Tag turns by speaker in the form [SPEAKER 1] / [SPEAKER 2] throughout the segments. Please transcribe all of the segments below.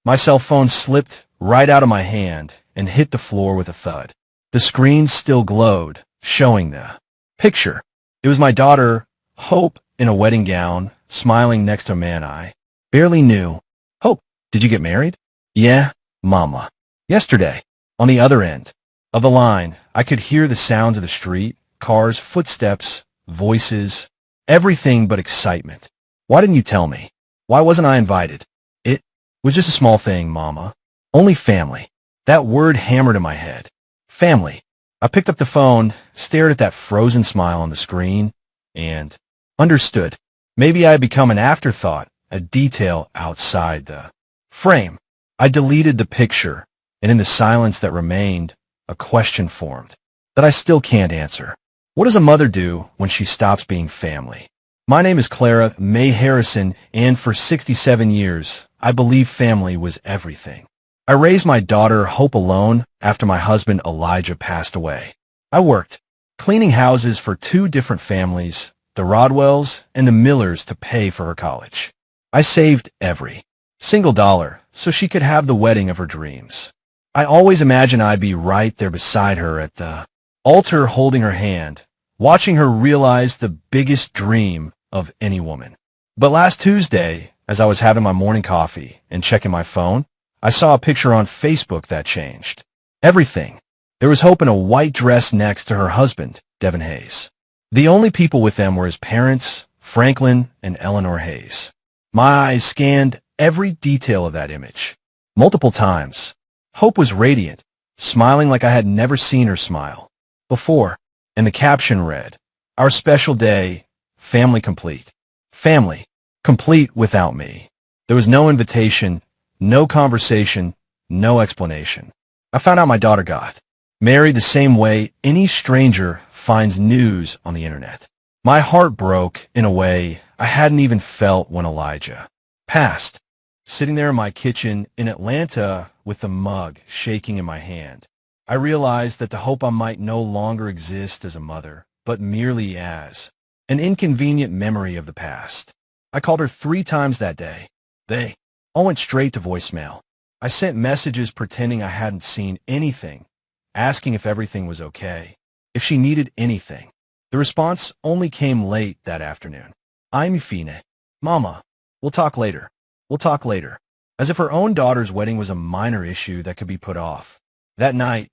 [SPEAKER 1] My cell phone slipped right out of my hand and hit the floor with a thud. The screen still glowed, showing the picture. It was my daughter, Hope, in a wedding gown, smiling next to a man I barely knew. Hope, did you get married? Yeah, Mama. Yesterday. On the other end of the line, I could hear the sounds of the street, cars, footsteps, voices, everything but excitement. Why didn't you tell me? Why wasn't I invited? It was just a small thing, Mama. Only family. That word hammered in my head. Family. I picked up the phone, stared at that frozen smile on the screen, and understood. Maybe I had become an afterthought, a detail outside the frame. I deleted the picture, and in the silence that remained, a question formed that I still can't answer. What does a mother do when she stops being family? My name is Clara May Harrison, and for 67 years, I believe family was everything. I raised my daughter Hope alone after my husband Elijah passed away. I worked, cleaning houses for two different families, the Rodwells and the Millers, to pay for her college. I saved every single dollar so she could have the wedding of her dreams. I always imagined I'd be right there beside her at the altar, holding her hand, watching her realize the biggest dream of any woman. But last Tuesday, as I was having my morning coffee and checking my phone, I saw a picture on Facebook that changed everything. There was Hope in a white dress next to her husband, Devin Hayes. The only people with them were his parents, Franklin and Eleanor Hayes. My eyes scanned every detail of that image. Multiple times, Hope was radiant, smiling like I had never seen her smile before, and the caption read, "Our special day, family complete." Family complete without me. There was no invitation, no conversation, no explanation. I found out my daughter got married the same way any stranger finds news on the internet. My heart broke in a way I hadn't even felt when Elijah passed. Sitting there in my kitchen in Atlanta with the mug shaking in my hand, I realized that the Hope I might no longer exist as a mother, but merely as an inconvenient memory of the past. I called her 3 times that day. They all went straight to voicemail. I sent messages pretending I hadn't seen anything, asking if everything was okay, if she needed anything. The response only came late that afternoon. "I'm fine. Mama, we'll talk later. We'll talk later." As if her own daughter's wedding was a minor issue that could be put off. That night,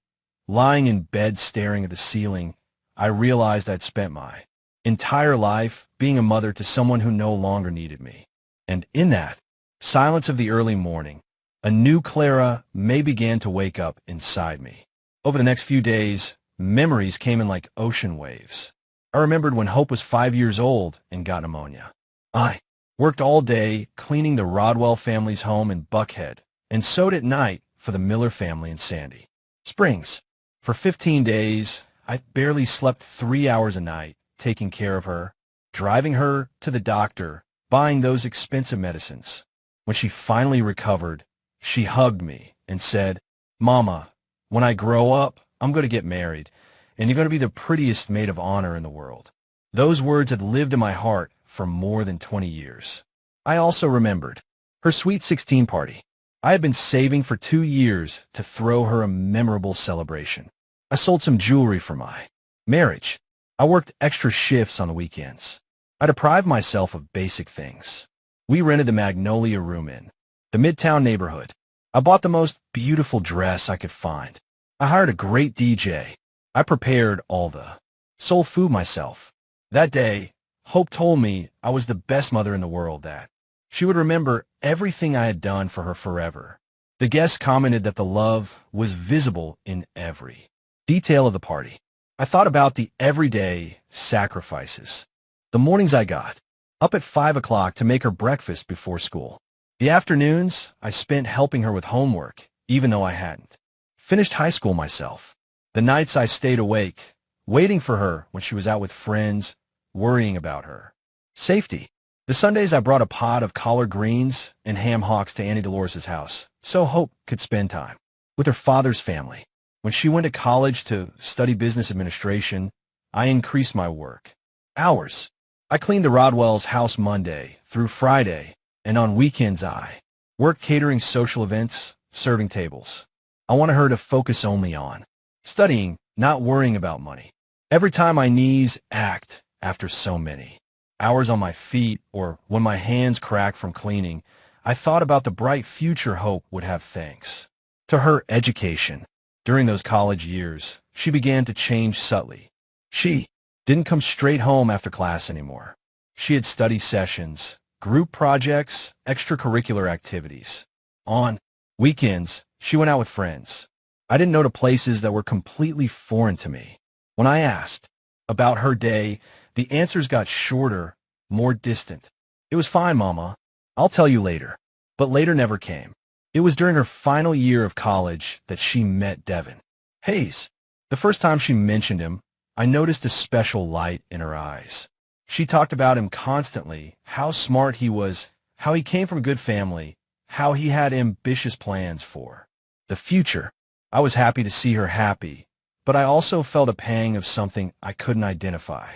[SPEAKER 1] lying in bed staring at the ceiling, I realized I'd spent my entire life being a mother to someone who no longer needed me. And in that silence of the early morning, a new Clara May began to wake up inside me. Over the next few days, memories came in like ocean waves. I remembered when Hope was 5 years old and got pneumonia. I worked all day cleaning the Rodwell family's home in Buckhead, and sewed at night for the Miller family in Sandy Springs. For 15 days, I barely slept 3 hours a night, taking care of her, driving her to the doctor, buying those expensive medicines. When she finally recovered, she hugged me and said, "Mama, when I grow up, I'm going to get married, and you're going to be the prettiest maid of honor in the world." Those words had lived in my heart for more than 20 years. I also remembered her Sweet 16 party. I had been saving for 2 years to throw her a memorable celebration. I sold some jewelry for my marriage. I worked extra shifts on the weekends. I deprived myself of basic things. We rented the Magnolia Room in the Midtown neighborhood. I bought the most beautiful dress I could find. I hired a great DJ. I prepared all the soul food myself. That day, Hope told me I was the best mother in the world, that she would remember everything I had done for her forever. The guests commented that the love was visible in every detail of the party. I thought about the everyday sacrifices. The mornings I got up at 5 o'clock to make her breakfast before school. The afternoons I spent helping her with homework, even though I hadn't finished high school myself. The nights I stayed awake, waiting for her when she was out with friends, worrying about her safety. The Sundays I brought a pot of collard greens and ham hocks to Annie Dolores' house, so Hope could spend time with her father's family. When she went to college to study business administration, I increased my work hours. I cleaned the Rodwell's house Monday through Friday, and on weekends I Work catering social events, serving tables. I wanted her to focus only on studying, not worrying about money. Every time my knees ached after so many hours on my feet or when my hands cracked from cleaning, I thought about the bright future Hope would have thanks to her education. During those college years, she began to change subtly. She didn't come straight home after class anymore. She had study sessions, group projects, extracurricular activities. On weekends, she went out with friends. I didn't know to places that were completely foreign to me. When I asked about her day, the answers got shorter, more distant. It was fine, Mama. I'll tell you later. But later never came. It was during her final year of college that she met Devin Hayes. The first time she mentioned him, I noticed a special light in her eyes. She talked about him constantly, how smart he was, how he came from a good family, how he had ambitious plans for the future. I was happy to see her happy, but I also felt a pang of something I couldn't identify.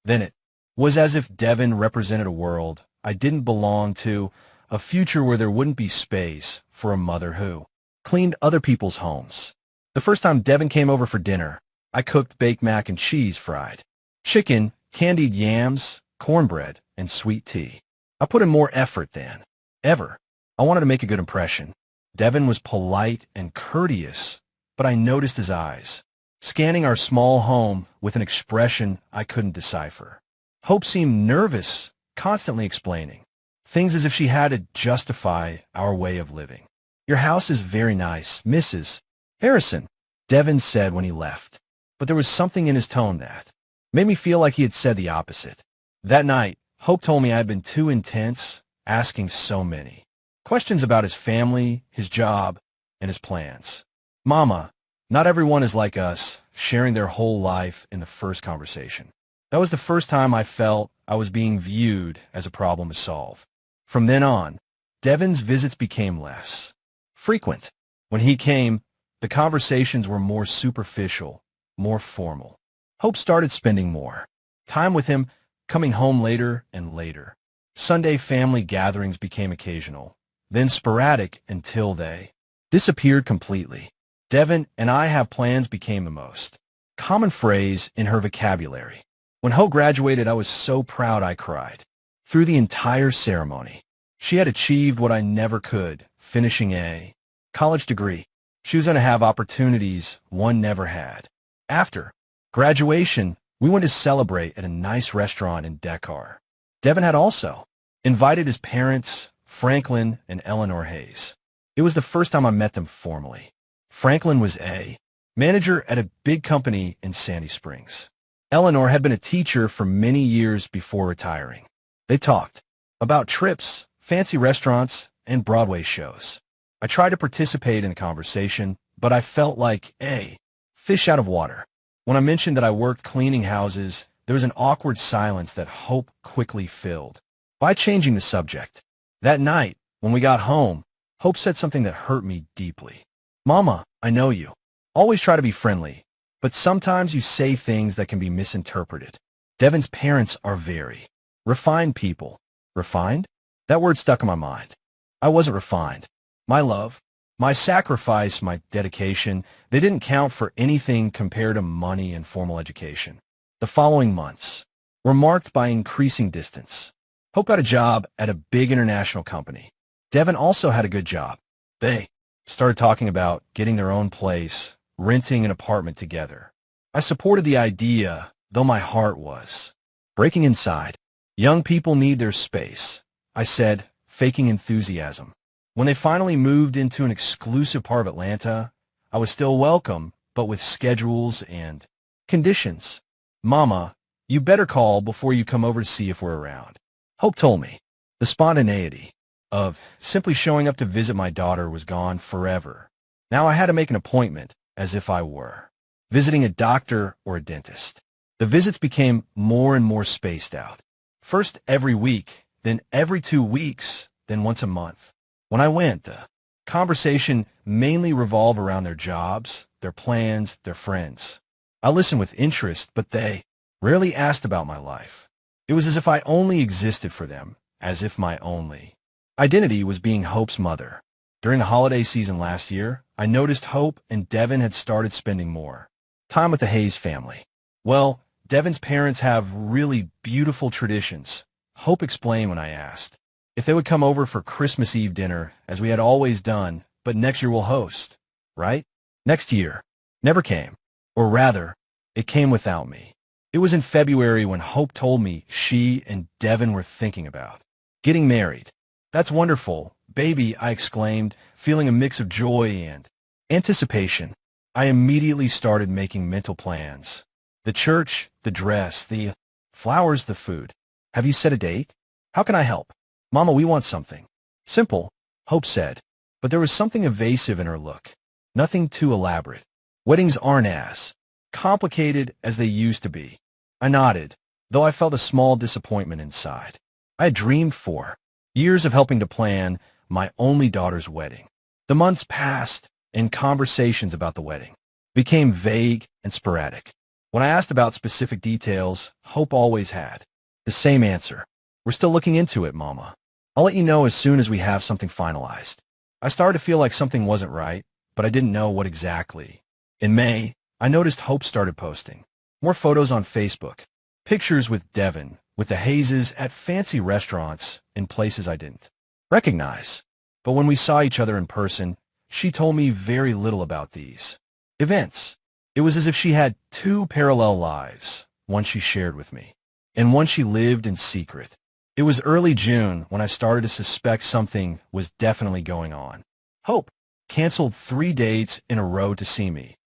[SPEAKER 1] Then it was as if Devin represented a world I didn't belong to, a future where there wouldn't be space for a mother who cleaned other people's homes. The first time Devin came over for dinner, I cooked baked mac and cheese, fried chicken, candied yams, cornbread, and sweet tea. I put in more effort than ever. I wanted to make a good impression. Devin was polite and courteous, but I noticed his eyes, scanning our small home with an expression I couldn't decipher. Hope seemed nervous, constantly explaining things as if she had to justify our way of living. Your house is very nice, Mrs. Harrison, Devin said when he left, but there was something in his tone that made me feel like he had said the opposite. That night, Hope told me I had been too intense, asking so many questions about his family, his job, and his plans. Mama, not everyone is like us, sharing their whole life in the first conversation. That was the first time I felt I was being viewed as a problem to solve. From then on, Devin's visits became less frequent. When he came, the conversations were more superficial, more formal. Hope started spending more time with him, coming home later and later. Sunday family gatherings became occasional, then sporadic until they disappeared completely. Devin and I have plans became the most common phrase in her vocabulary. When Hope graduated, I was so proud I cried. Through the entire ceremony, she had achieved what I never could, finishing a college degree. She was going to have opportunities one never had. After graduation, we went to celebrate at a nice restaurant in Dakar. Devin had also invited his parents, Franklin and Eleanor Hayes. It was the first time I met them formally. Franklin was a manager at a big company in Sandy Springs. Eleanor had been a teacher for many years before retiring. They talked about trips, fancy restaurants, and Broadway shows. I tried to participate in the conversation, but I felt like a fish out of water. When I mentioned that I worked cleaning houses, there was an awkward silence that Hope quickly filled by changing the subject. That night, when we got home, Hope said something that hurt me deeply. Mama, I know you always try to be friendly, but sometimes you say things that can be misinterpreted. Devin's parents are very refined people. Refined? That word stuck in my mind. I wasn't refined. My love, my sacrifice, my dedication, they didn't count for anything compared to money and formal education. The following months were marked by increasing distance. Hope got a job at a big international company. Devin also had a good job. They started talking about getting their own place, renting an apartment together. I supported the idea, though my heart was breaking inside. Young people need their space, I said, faking enthusiasm. When they finally moved into an exclusive part of Atlanta, I was still welcome, but with schedules and conditions. Mama, you better call before you come over to see if we're around. Hope told me. The spontaneity of simply showing up to visit my daughter was gone forever. Now I had to make an appointment, as if I were visiting a doctor or a dentist. The visits became more and more spaced out. First every week, then every 2 weeks, then once a month. When I went, the conversation mainly revolved around their jobs, their plans, their friends. I listened with interest, but they rarely asked about my life. It was as if I only existed for them, as if my only. identity was being Hope's mother. During the holiday season last year, I noticed Hope and Devin had started spending more time with the Hayes family. Well, Devin's parents have really beautiful traditions, Hope explained when I asked if they would come over for Christmas Eve dinner, as we had always done, but next year we'll host, right? Next year never came, or rather, it came without me. It was in February when Hope told me she and Devin were thinking about getting married. That's wonderful, baby, I exclaimed, feeling a mix of joy and anticipation. I immediately started making mental plans. The church, the dress, the flowers, the food. Have you set a date? How can I help? Mama, we want something simple, Hope said, but there was something evasive in her look. Nothing too elaborate. Weddings aren't as complicated as they used to be. I nodded, though I felt a small disappointment inside. I had dreamed for years of helping to plan my only daughter's wedding. The months passed, and conversations about the wedding became vague and sporadic. When I asked about specific details, Hope always had the same answer. We're still looking into it, Mama. I'll let you know as soon as we have something finalized. I started to feel like something wasn't right, but I didn't know what exactly. In May, I noticed Hope started posting more photos on Facebook, pictures with Devin, with the Hayeses at fancy restaurants in places I didn't recognize. But when we saw each other in person, she told me very little about these events. It was as if she had two parallel lives, one she shared with me, and one she lived in secret. It was early June when I started to suspect something was definitely going on. Hope canceled 3 dates in a row to see me,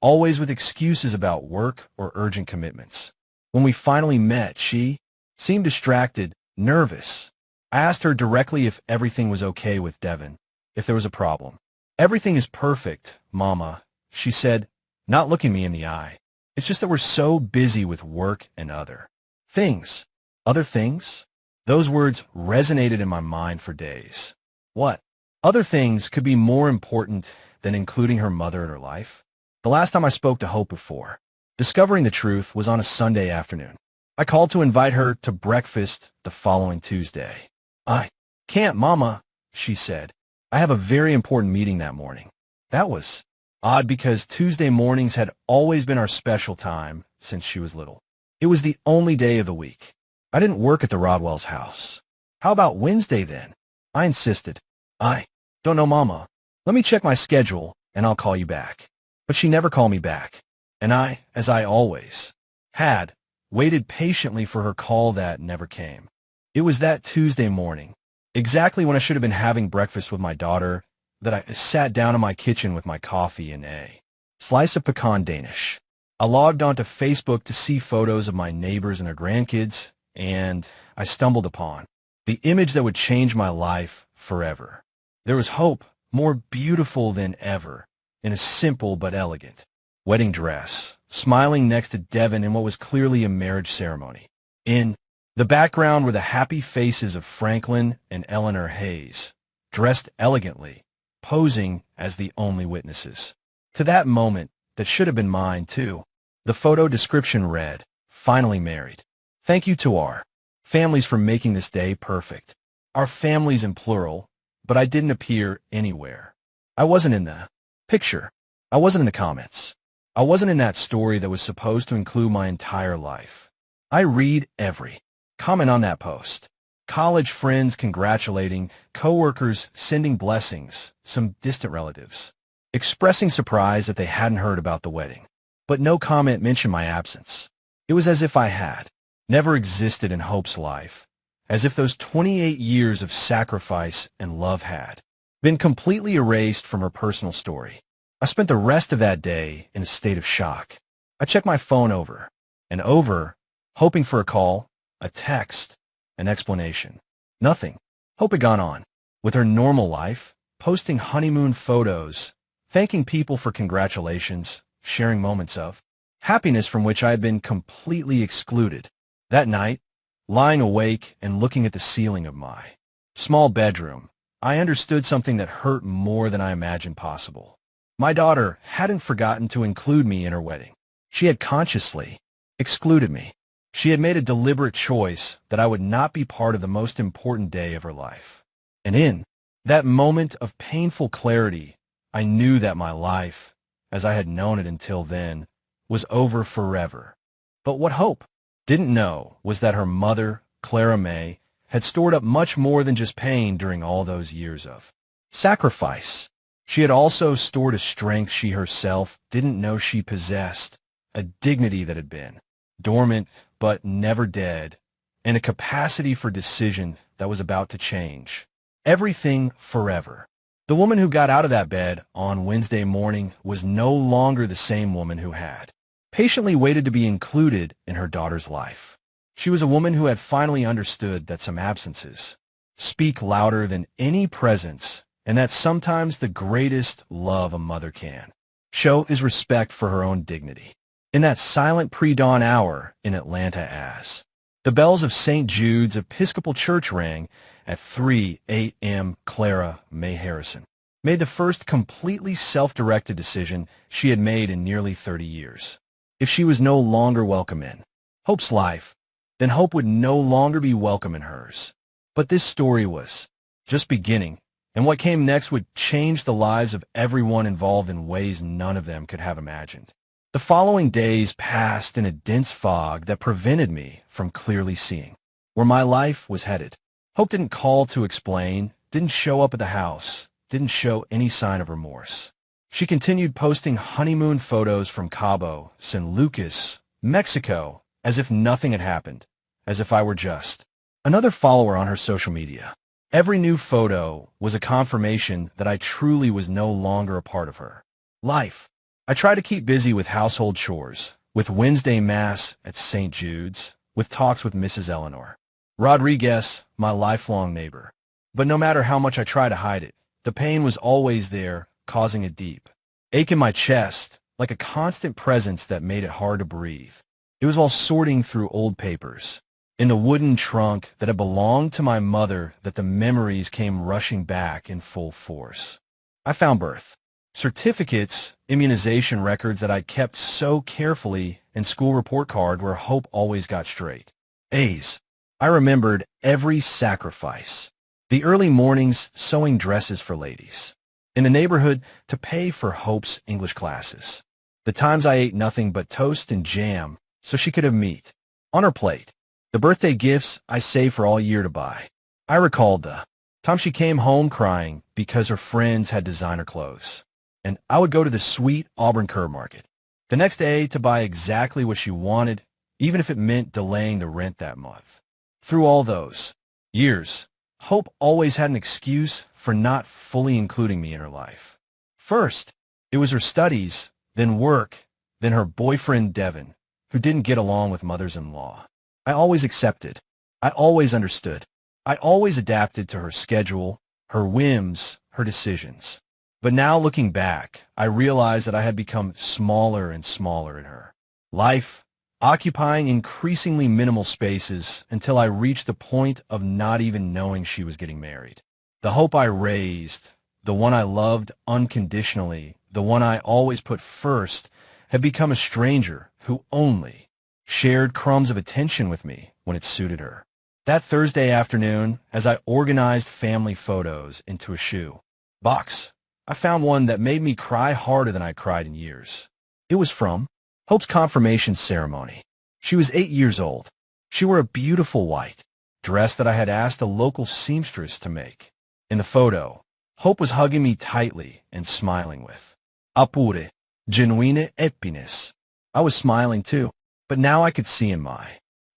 [SPEAKER 1] always with excuses about work or urgent commitments. When we finally met, she seemed distracted, nervous. I asked her directly if everything was okay with Devin, if there was a problem. Everything is perfect, Mama, she said, not looking me in the eye. It's just that we're so busy with work and other things. Other things? Those words resonated in my mind for days. What? Other things could be more important than including her mother in her life? The last time I spoke to Hope before discovering the truth was on a Sunday afternoon. I called to invite her to breakfast the following Tuesday. I can't, Mama, she said. I have a very important meeting that morning. That was odd because Tuesday mornings had always been our special time since she was little. It was the only day of the week. I didn't work at the Rodwell's house. How about Wednesday then? I insisted. I don't know, Mama. Let me check my schedule and I'll call you back. But she never called me back. And I, as I always had, waited patiently for her call that never came. It was that Tuesday morning, exactly when I should have been having breakfast with my daughter, that I sat down in my kitchen with my coffee and a slice of pecan Danish. I logged onto Facebook to see photos of my neighbors and their grandkids, and I stumbled upon the image that would change my life forever. There was Hope, more beautiful than ever, in a simple but elegant wedding dress, smiling next to Devin in what was clearly a marriage ceremony. In the background were the happy faces of Franklin and Eleanor Hayes, dressed elegantly, posing as the only witnesses to that moment that should have been mine, too. The photo description read, "Finally married. Thank you to our families for making this day perfect." Our families in plural, but I didn't appear anywhere. I wasn't in the picture. I wasn't in the comments. I wasn't in that story that was supposed to include my entire life. I read every comment on that post. College friends congratulating, coworkers sending blessings, some distant relatives expressing surprise that they hadn't heard about the wedding. But no comment mentioned my absence. It was as if I had never existed in Hope's life, as if those 28 years of sacrifice and love had been completely erased from her personal story. I spent the rest of that day in a state of shock. I checked my phone over and over, hoping for a call, a text, an explanation. Nothing. Hope had gone on with her normal life, posting honeymoon photos, thanking people for congratulations, sharing moments of happiness from which I had been completely excluded. That night, lying awake and looking at the ceiling of my small bedroom, I understood something that hurt more than I imagined possible. My daughter hadn't forgotten to include me in her wedding. She had consciously excluded me. She had made a deliberate choice that I would not be part of the most important day of her life. And in that moment of painful clarity, I knew that my life, as I had known it until then, was over forever. But what Hope didn't know was that her mother, Clara May, had stored up much more than just pain during all those years of sacrifice. She had also stored a strength she herself didn't know she possessed, a dignity that had been dormant but never dead, and a capacity for decision that was about to change everything forever. The woman who got out of that bed on Wednesday morning was no longer the same woman who had patiently waited to be included in her daughter's life. She was a woman who had finally understood that some absences speak louder than any presence, and that sometimes the greatest love a mother can show is respect for her own dignity. In that silent pre-dawn hour in Atlanta, as the bells of St. Jude's Episcopal Church rang at 3 a.m., Clara May Harrison made the first completely self-directed decision she had made in nearly 30 years. If she was no longer welcome in Hope's life, then Hope would no longer be welcome in hers. But this story was just beginning, and what came next would change the lives of everyone involved in ways none of them could have imagined. The following days passed in a dense fog that prevented me from clearly seeing where my life was headed. Hope didn't call to explain, didn't show up at the house, didn't show any sign of remorse. She continued posting honeymoon photos from Cabo, San Lucas, Mexico, as if nothing had happened, as if I were just another follower on her social media. Every new photo was a confirmation that I truly was no longer a part of her life. I tried to keep busy with household chores, with Wednesday Mass at St. Jude's, with talks with Mrs. Eleanor Rodriguez, my lifelong neighbor. But no matter how much I tried to hide it, the pain was always there, causing a deep ache in my chest, like a constant presence that made it hard to breathe. It was while sorting through old papers in the wooden trunk that had belonged to my mother that the memories came rushing back in full force. I found birth certificates, immunization records that I'd kept so carefully, and school report card where Hope always got straight A's. I remembered every sacrifice. The early mornings sewing dresses for ladies in the neighborhood to pay for Hope's English classes. The times I ate nothing but toast and jam so she could have meat on her plate. The birthday gifts I saved for all year to buy. I recalled the time she came home crying because her friends had designer clothes, and I would go to the sweet Auburn Curb Market the next day to buy exactly what she wanted, even if it meant delaying the rent that month. Through all those years, Hope always had an excuse for not fully including me in her life. First, it was her studies, then work, then her boyfriend Devin, who didn't get along with mothers-in-law. I always accepted. I always understood. I always adapted to her schedule, her whims, her decisions. But now looking back, I realized that I had become smaller and smaller in her life, occupying increasingly minimal spaces until I reached the point of not even knowing she was getting married. The Hope I raised, the one I loved unconditionally, the one I always put first, had become a stranger who only shared crumbs of attention with me when it suited her. That Thursday afternoon, as I organized family photos into a shoe box, I found one that made me cry harder than I cried in years. It was from Hope's confirmation ceremony. She was 8 years old. She wore a beautiful white dress that I had asked a local seamstress to make. In the photo, Hope was hugging me tightly and smiling with apure, genuine happiness. I was smiling too, but now I could see in my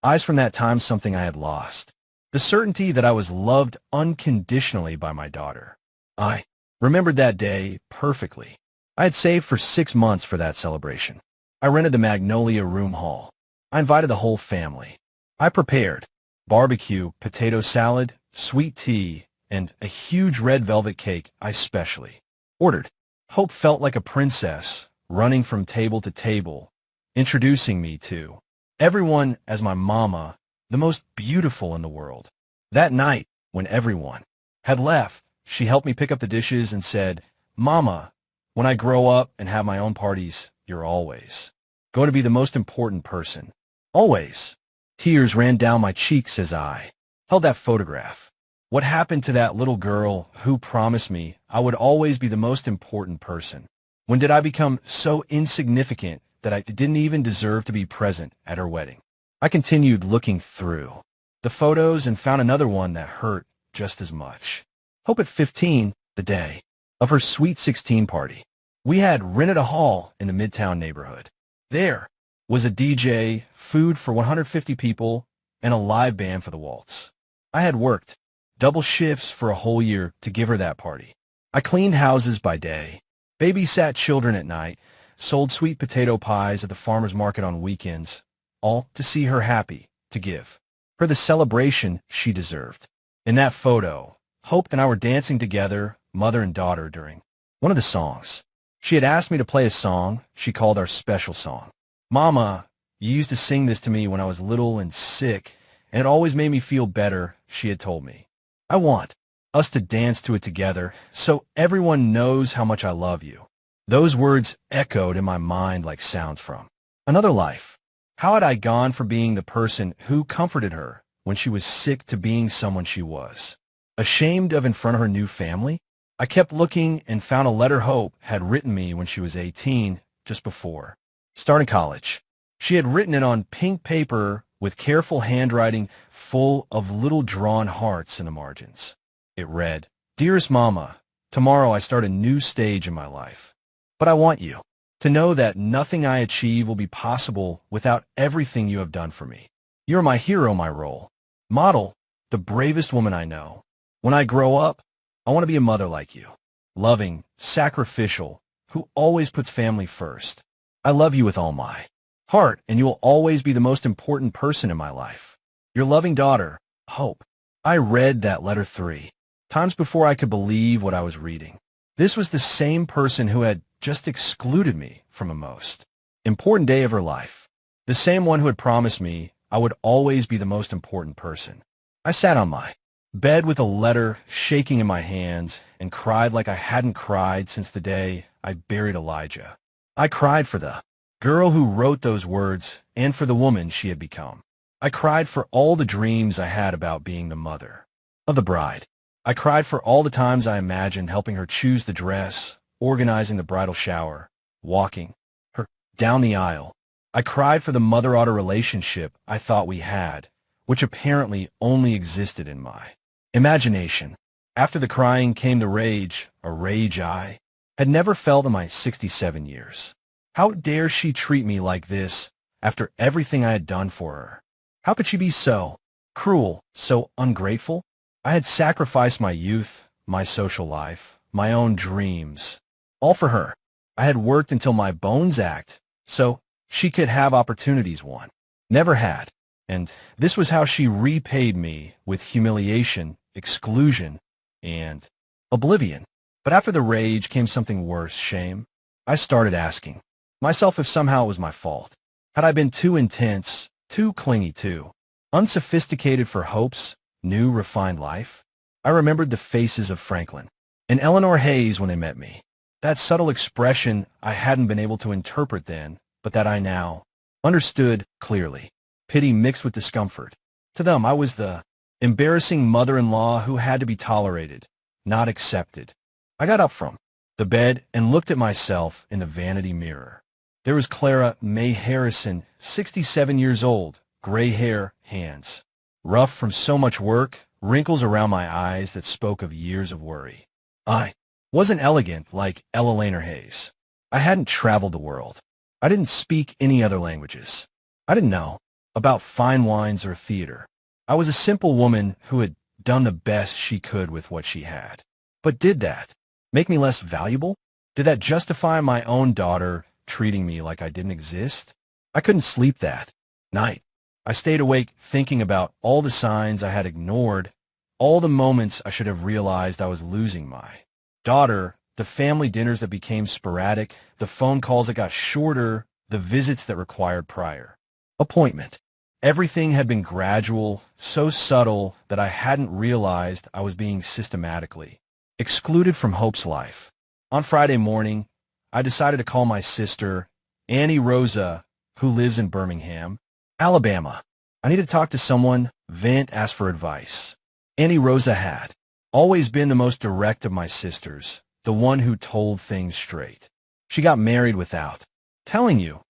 [SPEAKER 1] eyes from that time something I had lost. The certainty that I was loved unconditionally by my daughter. I remembered that day perfectly. I had saved for 6 months for that celebration. I rented the Magnolia Room Hall. I invited the whole family. I prepared barbecue, potato salad, sweet tea, and a huge red velvet cake I specially ordered. Hope felt like a princess, running from table to table, introducing me to everyone as my mama, the most beautiful in the world. That night, when everyone had left, she helped me pick up the dishes and said, "Mama, when I grow up and have my own parties, you're always going to be the most important person. Always." Tears ran down my cheeks as I held that photograph. What happened to that little girl who promised me I would always be the most important person? When did I become so insignificant that I didn't even deserve to be present at her wedding? I continued looking through the photos and found another one that hurt just as much. Hope at 15, the day of her sweet 16 party. We had rented a hall in the Midtown neighborhood. There was a DJ, food for 150 people, and a live band for the waltz. I had worked double shifts for a whole year to give her that party. I cleaned houses by day, babysat children at night, sold sweet potato pies at the farmer's market on weekends, all to see her happy, to give her the celebration she deserved. In that photo, Hope and I were dancing together, mother and daughter, during one of the songs. She had asked me to play a song she called our special song. Mama, you used to sing this to me when I was little and sick, and it always made me feel better, she had told me. I want us to dance to it together so everyone knows how much I love you. Those words echoed in my mind like sounds from another life. How had I gone from being the person who comforted her when she was sick to being someone she was ashamed of in front of her new family? I kept looking and found a letter Hope had written me when she was 18, just before starting college. She had written it on pink paper with careful handwriting full of little drawn hearts in the margins. It read, "Dearest Mama, tomorrow I start a new stage in my life. But I want you to know that nothing I achieve will be possible without everything you have done for me. You're my hero, my role model, the bravest woman I know. When I grow up, I want to be a mother like you, loving, sacrificial, who always puts family first. I love you with all my heart, and you will always be the most important person in my life. Your loving daughter, Hope." I read that letter 3 times before I could believe what I was reading. This was the same person who had just excluded me from a most important day of her life. The same one who had promised me I would always be the most important person. I sat on my bed with a letter shaking in my hands and cried like I hadn't cried since the day I buried Elijah. I cried for the girl who wrote those words and for the woman she had become. I cried for all the dreams I had about being the mother of the bride. I cried for all the times I imagined helping her choose the dress, organizing the bridal shower, walking her down the aisle. I cried for the mother-daughter relationship I thought we had, which apparently only existed in my imagination. After the crying came the rage, a rage I had never felt in my 67 years. How dare she treat me like this after everything I had done for her? How could she be so cruel, so ungrateful? I had sacrificed my youth, my social life, my own dreams, all for her. I had worked until my bones ached so she could have opportunities one never had. And this was how she repaid me, with humiliation, exclusion, and oblivion. But after the rage came something worse, shame. I started asking myself if somehow it was my fault. Had I been too intense, too clingy, too unsophisticated for Hope's new, refined life? I remembered the faces of Franklin and Eleanor Hayes when they met me. That subtle expression I hadn't been able to interpret then, but that I now understood clearly. Pity mixed with discomfort. To them, I was the embarrassing mother-in-law who had to be tolerated, not accepted. I got up from the bed and looked at myself in the vanity mirror. There was Clara May Harrison, 67 years old, gray hair, hands rough from so much work, wrinkles around my eyes that spoke of years of worry. I wasn't elegant like Ella Laner Hayes. I hadn't traveled the world. I didn't speak any other languages. I didn't know about fine wines or theater. I was a simple woman who had done the best she could with what she had. But did that make me less valuable? Did that justify my own daughter treating me like I didn't exist? I couldn't sleep that night. I stayed awake thinking about all the signs I had ignored, all the moments I should have realized I was losing my daughter, the family dinners that became sporadic, the phone calls that got shorter, the visits that required prior appointment. Everything had been gradual, so subtle that I hadn't realized I was being systematically excluded from Hope's life. On Friday morning, I decided to call my sister, Annie Rosa, who lives in Birmingham, Alabama. I need to talk to someone, vent, ask for advice. Auntie Rosa had always been the most direct of my sisters, the one who told things straight. She got married without telling you,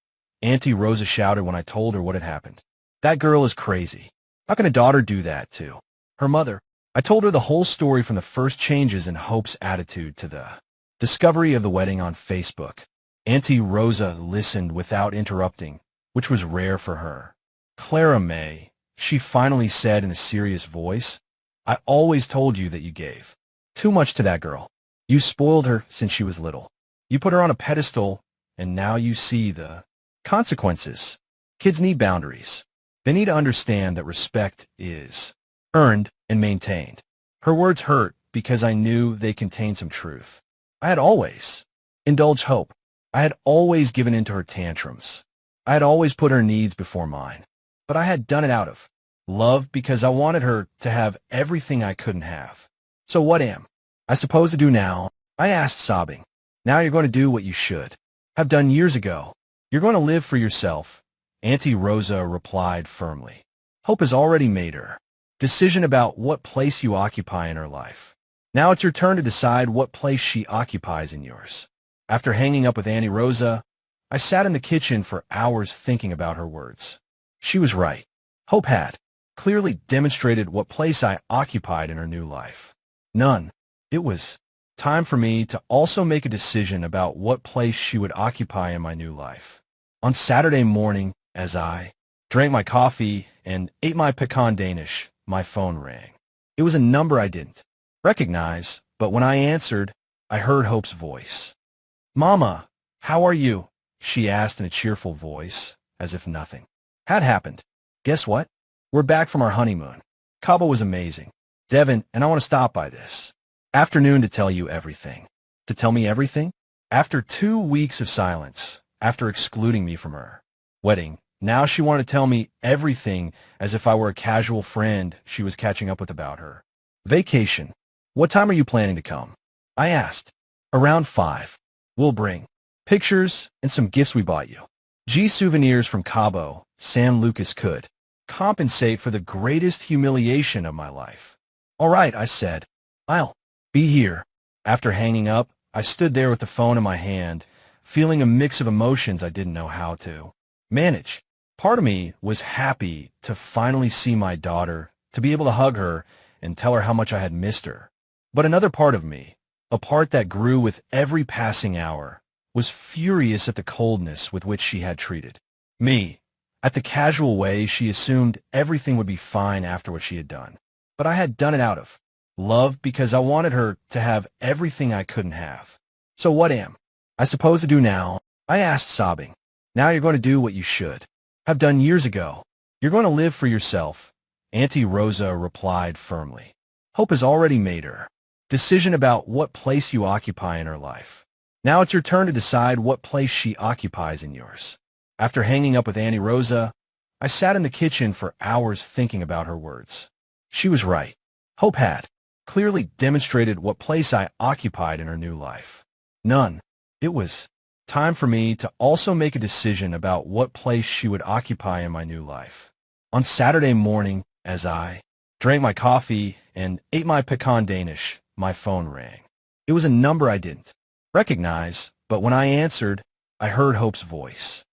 [SPEAKER 1] Auntie Rosa shouted when I told her what had happened. That girl is crazy. How can a daughter do that to her mother? I told her the whole story from the first changes in Hope's attitude to the discovery of the wedding on Facebook. Auntie Rosa listened without interrupting, which was rare for her. Clara May, she finally said in a serious voice, I always told you that you gave too much to that girl. You spoiled her since she was little. You put her on a pedestal, and now you see the consequences. Kids need boundaries. They need to understand that respect is earned and maintained. Her words hurt because I knew they contained some truth. I had always indulged Hope. I had always given in to her tantrums. I had always put her needs before mine. But I had done it out of love because I wanted her to have everything I couldn't have. So what am I supposed to do now? I asked, sobbing. Now you're going to do what you should have done years ago. You're going to live for yourself, Auntie Rosa replied firmly. Hope has already made her decision about what place you occupy in her life. Now it's your turn to decide what place she occupies in yours. After hanging up with Auntie Rosa, I sat in the kitchen for hours thinking about her words. She was right. Hope had clearly demonstrated what place I occupied in her new life. None. It was time for me to also make a decision about what place she would occupy in my new life. On Saturday morning, as I drank my coffee and ate my pecan Danish, my phone rang. It was a number I didn't recognize, but when I answered, I heard Hope's voice. Mama, how are you? She asked in a cheerful voice, as if nothing had happened. Guess what? We're back from our honeymoon. Cabo was amazing. Devin, and I want to stop by this afternoon to tell you everything. To tell me everything? After 2 weeks of silence, after excluding me from her wedding, now she wanted to tell me everything as if I were a casual friend she was catching up with about her vacation. What time are you planning to come? I asked. Around 5. We'll bring pictures and some gifts we bought you. G souvenirs from Cabo, San Lucas could compensate for the greatest humiliation of my life. All right, I said. I'll be here. After hanging up, I stood there with the phone in my hand, feeling a mix of emotions I didn't know how to manage. Part of me was happy to finally see my daughter, to be able to hug her and tell her how much I had missed her. But another part of me, a part that grew with every passing hour, was furious at the coldness with which she had treated me, at the casual way she assumed everything would be fine after what she had done. But I had done it out of love because I wanted her to have everything I couldn't have. So what am I supposed to do now? I asked, sobbing. Now you're going to do what you should have done years ago. You're going to live for yourself, Auntie Rosa replied firmly. Hope has already made her decision about what place you occupy in her life. Now it's your turn to decide what place she occupies in yours. After hanging up with Auntie Rosa, I sat in the kitchen for hours thinking about her words. She was right. Hope had clearly demonstrated what place I occupied in her new life. None. It was time for me to also make a decision about what place she would occupy in my new life. On Saturday morning, as I drank my coffee and ate my pecan Danish, my phone rang. It was a number I didn't recognize, but when I answered, I heard Hope's voice.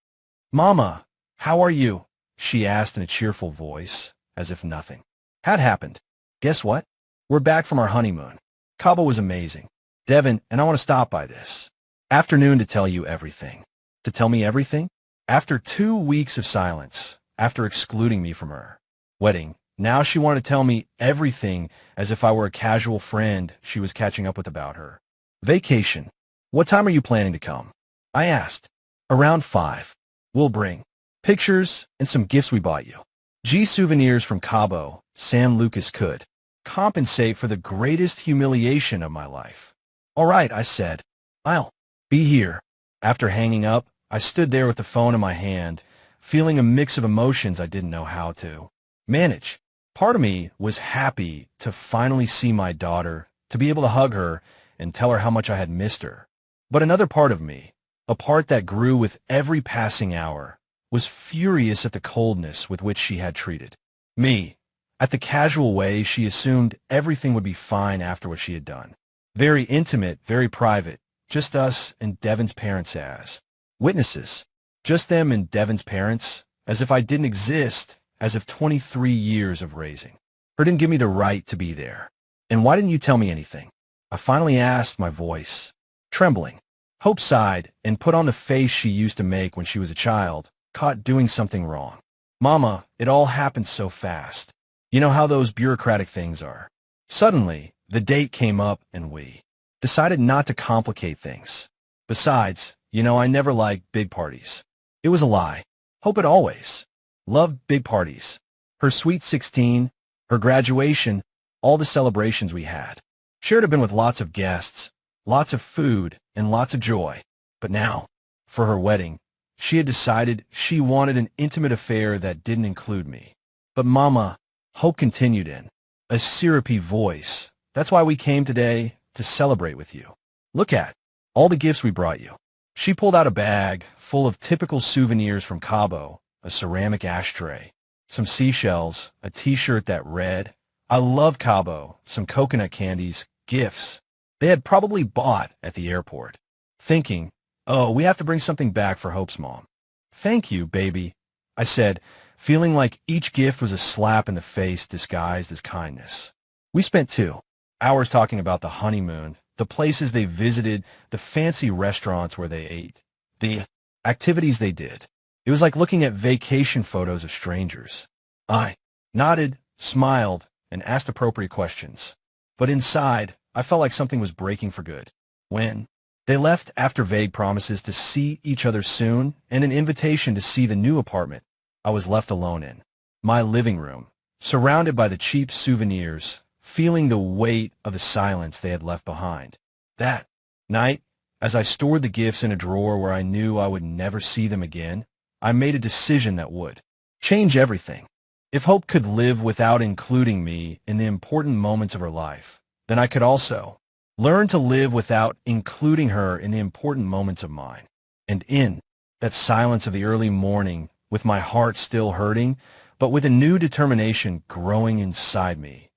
[SPEAKER 1] Mama, how are you? She asked in a cheerful voice, as if nothing had happened. Guess what? We're back from our honeymoon. Cabo was amazing. Devin, and I want to stop by this afternoon to tell you everything. To tell me everything? After 2 weeks of silence, after excluding me from her wedding, now she wanted to tell me everything as if I were a casual friend she was catching up with about her vacation. What time are you planning to come? I asked. Around 5. We'll bring pictures and some gifts we bought you. G souvenirs from Cabo, San Lucas could compensate for the greatest humiliation of my life. All right, I said. I'll be here. After hanging up, I stood there with the phone in my hand, feeling a mix of emotions I didn't know how to manage. Part of me was happy to finally see my daughter, to be able to hug her and tell her how much I had missed her. But another part of me, a part that grew with every passing hour, was furious at the coldness with which she had treated me, At the casual way, she assumed everything would be fine after what she had done. Very intimate, very private, just us and Devon's parents as witnesses. Just them and Devon's parents, as if I didn't exist, as if 23 years of raising her didn't give me the right to be there. And why didn't you tell me anything? I finally asked, my voice trembling. Hope sighed and put on the face she used to make when she was a child, caught doing something wrong. Mama, it all happened so fast. You know how those bureaucratic things are. Suddenly, the date came up and we decided not to complicate things. Besides, I never liked big parties. It was a lie. Hope had always loved big parties. Her sweet 16, her graduation, all the celebrations we had. Sure to have been with lots of guests, lots of food, and lots of joy. But now, for her wedding, she had decided she wanted an intimate affair that didn't include me. But Mama, Hope continued in a syrupy voice, that's why we came today, to celebrate with you. Look at all the gifts we brought you. She pulled out a bag full of typical souvenirs from Cabo, a ceramic ashtray, some seashells, a t-shirt that read, I love Cabo, some coconut candies, gifts they had probably bought at the airport. Thinking, oh, we have to bring something back for Hope's mom. Thank you, baby, I said, feeling like each gift was a slap in the face disguised as kindness. We spent 2 hours talking about the honeymoon, the places they visited, the fancy restaurants where they ate, the activities they did. It was like looking at vacation photos of strangers. I nodded, smiled, and asked appropriate questions. But inside, I felt like something was breaking for good. When they left after vague promises to see each other soon and an invitation to see the new apartment, I was left alone in my living room, surrounded by the cheap souvenirs, feeling the weight of the silence they had left behind. That night, as I stored the gifts in a drawer where I knew I would never see them again, I made a decision that would change everything. If Hope could live without including me in the important moments of her life, then I could also learn to live without including her in the important moments of mine. And in that silence of the early morning, with my heart still hurting, but with a new determination growing inside me,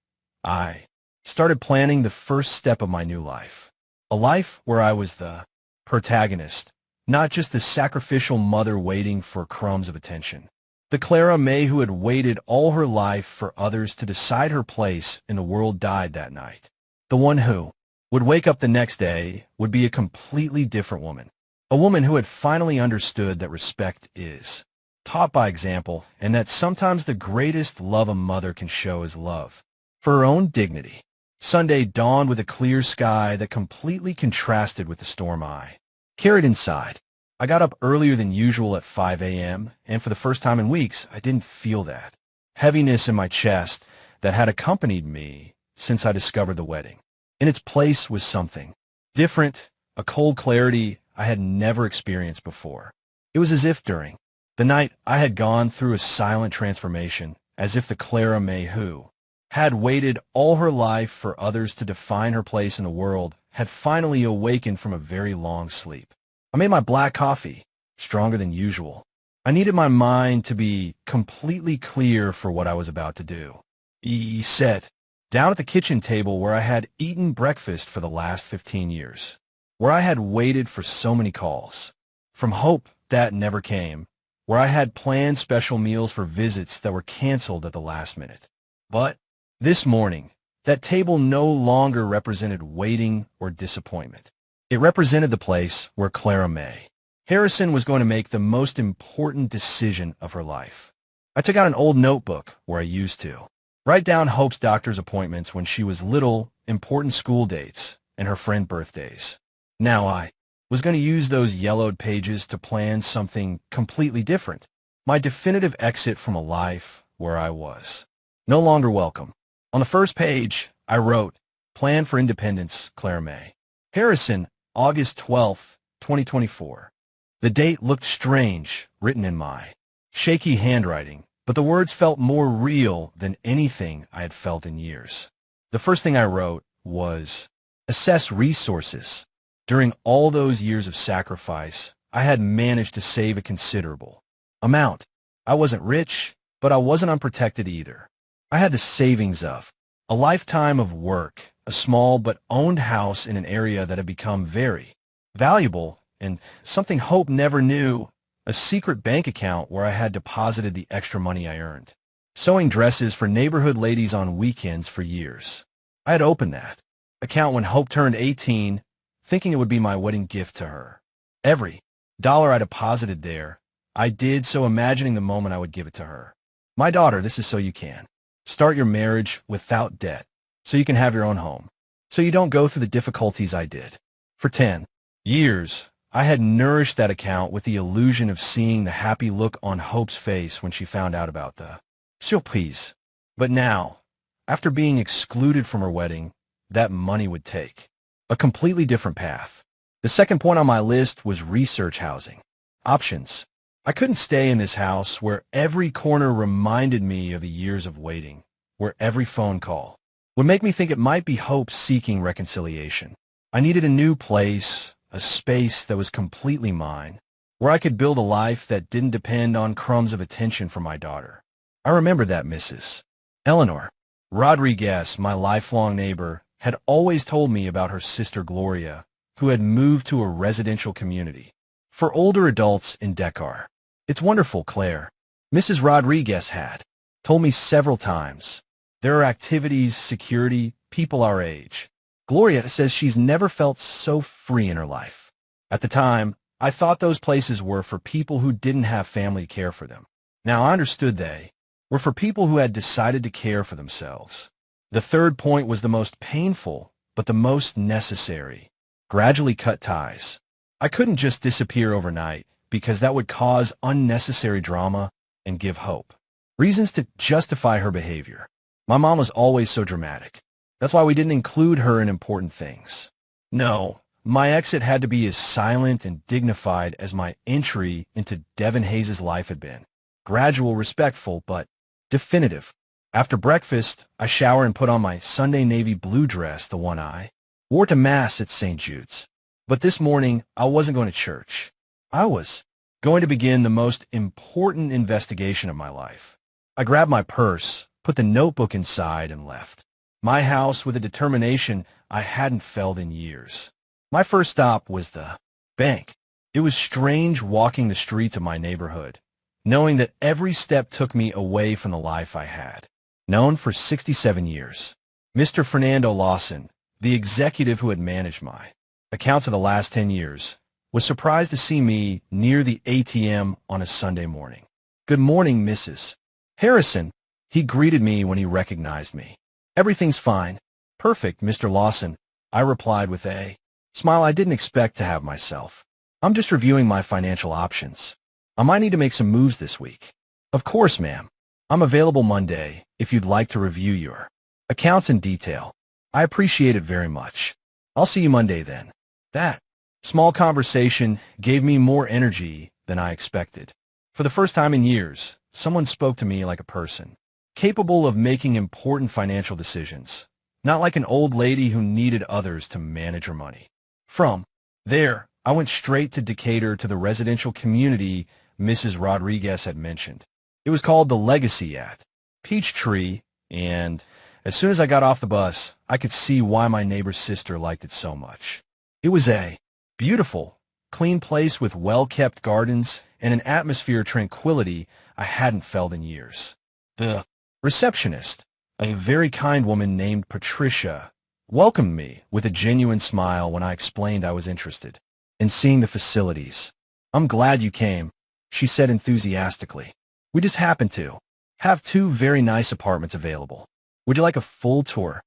[SPEAKER 1] I started planning the first step of my new life. A life where I was the protagonist, not just the sacrificial mother waiting for crumbs of attention. The Clara May who had waited all her life for others to decide her place in the world died that night. The one who would wake up the next day would be a completely different woman. A woman who had finally understood that respect is taught by example, and that sometimes the greatest love a mother can show is love for her own dignity. Sunday dawned with a clear sky that completely contrasted with the storm I carried inside. I got up earlier than usual at 5 a.m., and for the first time in weeks, I didn't feel that heaviness in my chest that had accompanied me since I discovered the wedding. In its place was something different, a cold clarity I had never experienced before. It was as if during the night I had gone through a silent transformation, as if the Clara May who had waited all her life for others to define her place in the world had finally awakened from a very long sleep. I made my black coffee, stronger than usual. I needed my mind to be completely clear for what I was about to do. He sat down at the kitchen table where I had eaten breakfast for the last 15 years, where I had waited for so many calls from Hope that never came, where I had planned special meals for visits that were canceled at the last minute. But this morning, that table no longer represented waiting or disappointment. It represented the place where Clara May Harrison was going to make the most important decision of her life. I took out an old notebook where I used to write down Hope's doctor's appointments when she was little, important school dates, and her friend birthdays. Now I was going to use those yellowed pages to plan something completely different. My definitive exit from a life where I was no longer welcome. On the first page, I wrote, Plan for Independence, Clara May Harrison, August 12th, 2024. The date looked strange, written in my shaky handwriting, but the words felt more real than anything I had felt in years. The first thing I wrote was, Assess resources. During all those years of sacrifice, I had managed to save a considerable amount. I wasn't rich, but I wasn't unprotected either. I had the savings of a lifetime of work, a small but owned house in an area that had become very valuable, and something Hope never knew, a secret bank account where I had deposited the extra money I earned. Sewing dresses for neighborhood ladies on weekends for years. I had opened that account when Hope turned 18, thinking it would be my wedding gift to her. Every dollar I deposited there, I did so imagining the moment I would give it to her. My daughter, this is so you can start your marriage without debt, so you can have your own home, so you don't go through the difficulties I did. For 10 years, I had nourished that account with the illusion of seeing the happy look on Hope's face when she found out about the surprise. But now, after being excluded from her wedding, that money would take a completely different path. The second point on my list was research housing options. I couldn't stay in this house where every corner reminded me of the years of waiting, where every phone call would make me think it might be Hope seeking reconciliation. I needed a new place, a space that was completely mine, where I could build a life that didn't depend on crumbs of attention from my daughter. I remembered that Mrs. Eleanor Rodriguez, my lifelong neighbor, had always told me about her sister Gloria, who had moved to a residential community for older adults in Dakar. It's wonderful, Claire. Mrs. Rodriguez had told me several times. There are activities, security, people our age. Gloria says she's never felt so free in her life. At the time, I thought those places were for people who didn't have family to care for them. Now I understood they were for people who had decided to care for themselves. The third point was the most painful, but the most necessary. Gradually cut ties. I couldn't just disappear overnight, because that would cause unnecessary drama and give Hope reasons to justify her behavior. My mom was always so dramatic. That's why we didn't include her in important things. No, my exit had to be as silent and dignified as my entry into Devin Hayes' life had been. Gradual, respectful, but definitive. After breakfast, I showered and put on my Sunday navy blue dress, the one I wore to Mass at St. Jude's. But this morning, I wasn't going to church. I was going to begin the most important investigation of my life. I grabbed my purse, put the notebook inside, and left my house with a determination I hadn't felt in years. My first stop was the bank. It was strange walking the streets of my neighborhood, knowing that every step took me away from the life I had known for 67 years. Mr. Fernando Lawson, the executive who had managed my accounts of the last 10 years, was surprised to see me near the ATM on a Sunday morning. "Good morning, Mrs. Harrison," he greeted me when he recognized me. "Everything's fine." "Perfect, Mr. Lawson," I replied with a smile I didn't expect to have myself. "I'm just reviewing my financial options. I might need to make some moves this week." "Of course, ma'am. I'm available Monday if you'd like to review your accounts in detail." "I appreciate it very much. I'll see you Monday then." That small conversation gave me more energy than I expected. For the first time in years, someone spoke to me like a person, capable of making important financial decisions, not like an old lady who needed others to manage her money. From there, I went straight to Decatur to the residential community Mrs. Rodriguez had mentioned. It was called the Legacy at Peachtree, and as soon as I got off the bus, I could see why my neighbor's sister liked it so much. It was a beautiful, clean place with well-kept gardens and an atmosphere of tranquility I hadn't felt in years. The receptionist, a very kind woman named Patricia, welcomed me with a genuine smile when I explained I was interested in seeing the facilities. "I'm glad you came," she said enthusiastically. "We just happen to have 2 very nice apartments available. Would you like a full tour?"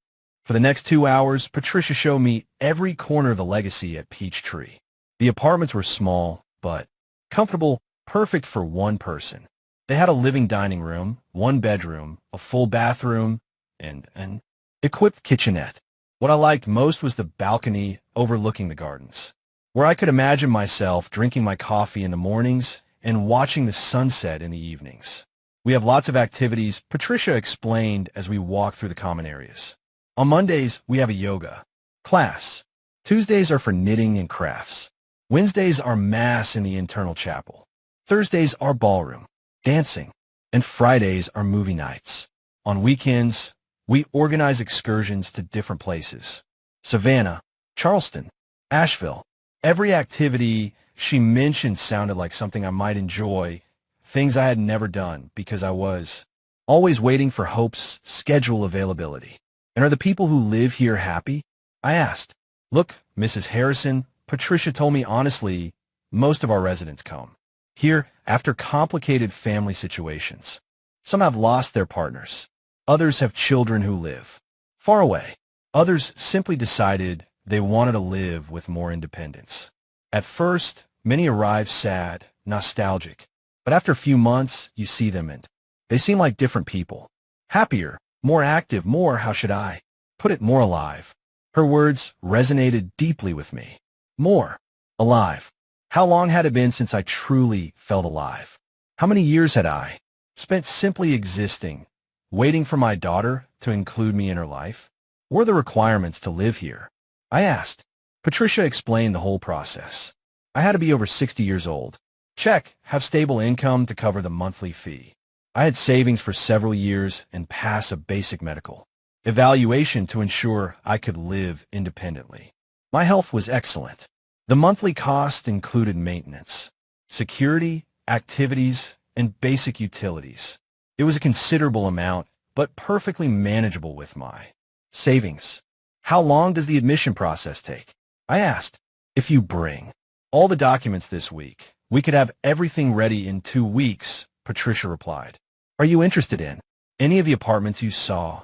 [SPEAKER 1] For the next 2 hours, Patricia showed me every corner of the Legacy at Peachtree. The apartments were small, but comfortable, perfect for one person. They had a living dining room, 1 bedroom, a full bathroom, and an equipped kitchenette. What I liked most was the balcony overlooking the gardens, where I could imagine myself drinking my coffee in the mornings and watching the sunset in the evenings. "We have lots of activities," Patricia explained as we walked through the common areas. "On Mondays, we have a yoga class. Tuesdays are for knitting and crafts. Wednesdays are Mass in the internal chapel. Thursdays are ballroom, dancing, and Fridays are movie nights." On weekends, we organize excursions to different places. Savannah, Charleston, Asheville. Every activity she mentioned sounded like something I might enjoy, things I had never done because I was always waiting for Hope's schedule availability. And are the people who live here happy? I asked. Look, Mrs. Harrison, Patricia told me honestly, most of our residents come here after complicated family situations. Some have lost their partners. Others have children who live far away. Others simply decided they wanted to live with more independence. At first, many arrive sad, nostalgic, but after a few months, you see them and they seem like different people. Happier, more active, more, how should I put it, more alive. Her words resonated deeply with me. More alive. How long had it been since I truly felt alive? How many years had I spent simply existing, waiting for my daughter to include me in her life? What were the requirements to live here? I asked. Patricia explained the whole process. I had to be over 60 years old. Check, have stable income to cover the monthly fee. I had savings for several years and pass a basic medical evaluation to ensure I could live independently. My health was excellent. The monthly cost included maintenance, security, activities, and basic utilities. It was a considerable amount, but perfectly manageable with my savings. How long does the admission process take? I asked. If you bring all the documents this week, we could have everything ready in 2 weeks, Patricia replied. Are you interested in any of the apartments you saw?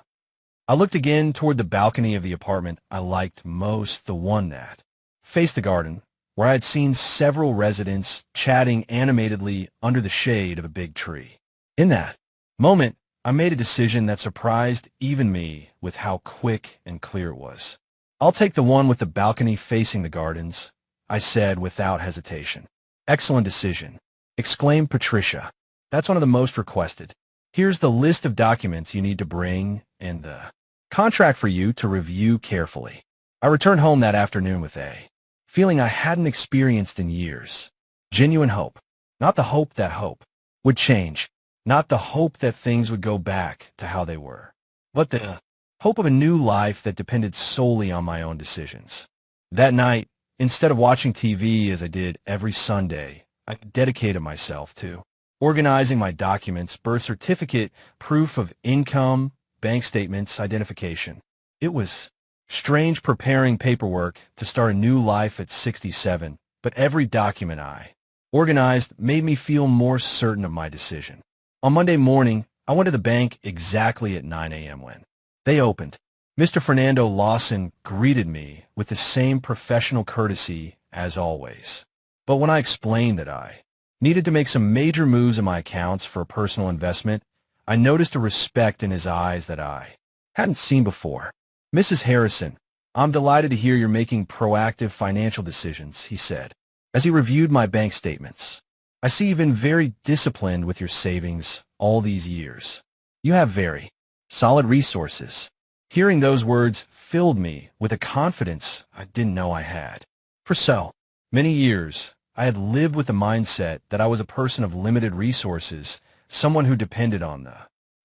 [SPEAKER 1] I looked again toward the balcony of the apartment I liked most, the one that faced the garden, where I had seen several residents chatting animatedly under the shade of a big tree. In that moment, I made a decision that surprised even me with how quick and clear it was. I'll take the one with the balcony facing the gardens, I said without hesitation. Excellent decision, exclaimed Patricia. That's one of the most requested. Here's the list of documents you need to bring and the contract for you to review carefully. I returned home that afternoon with a feeling I hadn't experienced in years. Genuine hope. Not the hope that hope would change. Not the hope that things would go back to how they were. But the hope of a new life that depended solely on my own decisions. That night, instead of watching TV as I did every Sunday, I dedicated myself to organizing my documents, birth certificate, proof of income, bank statements, identification. It was strange preparing paperwork to start a new life at 67, but every document I organized made me feel more certain of my decision. On Monday morning, I went to the bank exactly at 9 a.m. when they opened. Mr. Fernando Lawson greeted me with the same professional courtesy as always. But when I explained that I needed to make some major moves in my accounts for a personal investment, I noticed a respect in his eyes that I hadn't seen before. Mrs. Harrison, I'm delighted to hear you're making proactive financial decisions, he said, as he reviewed my bank statements. I see you've been very disciplined with your savings all these years. You have very solid resources. Hearing those words filled me with a confidence I didn't know I had. For so many years, I had lived with the mindset that I was a person of limited resources, someone who depended on the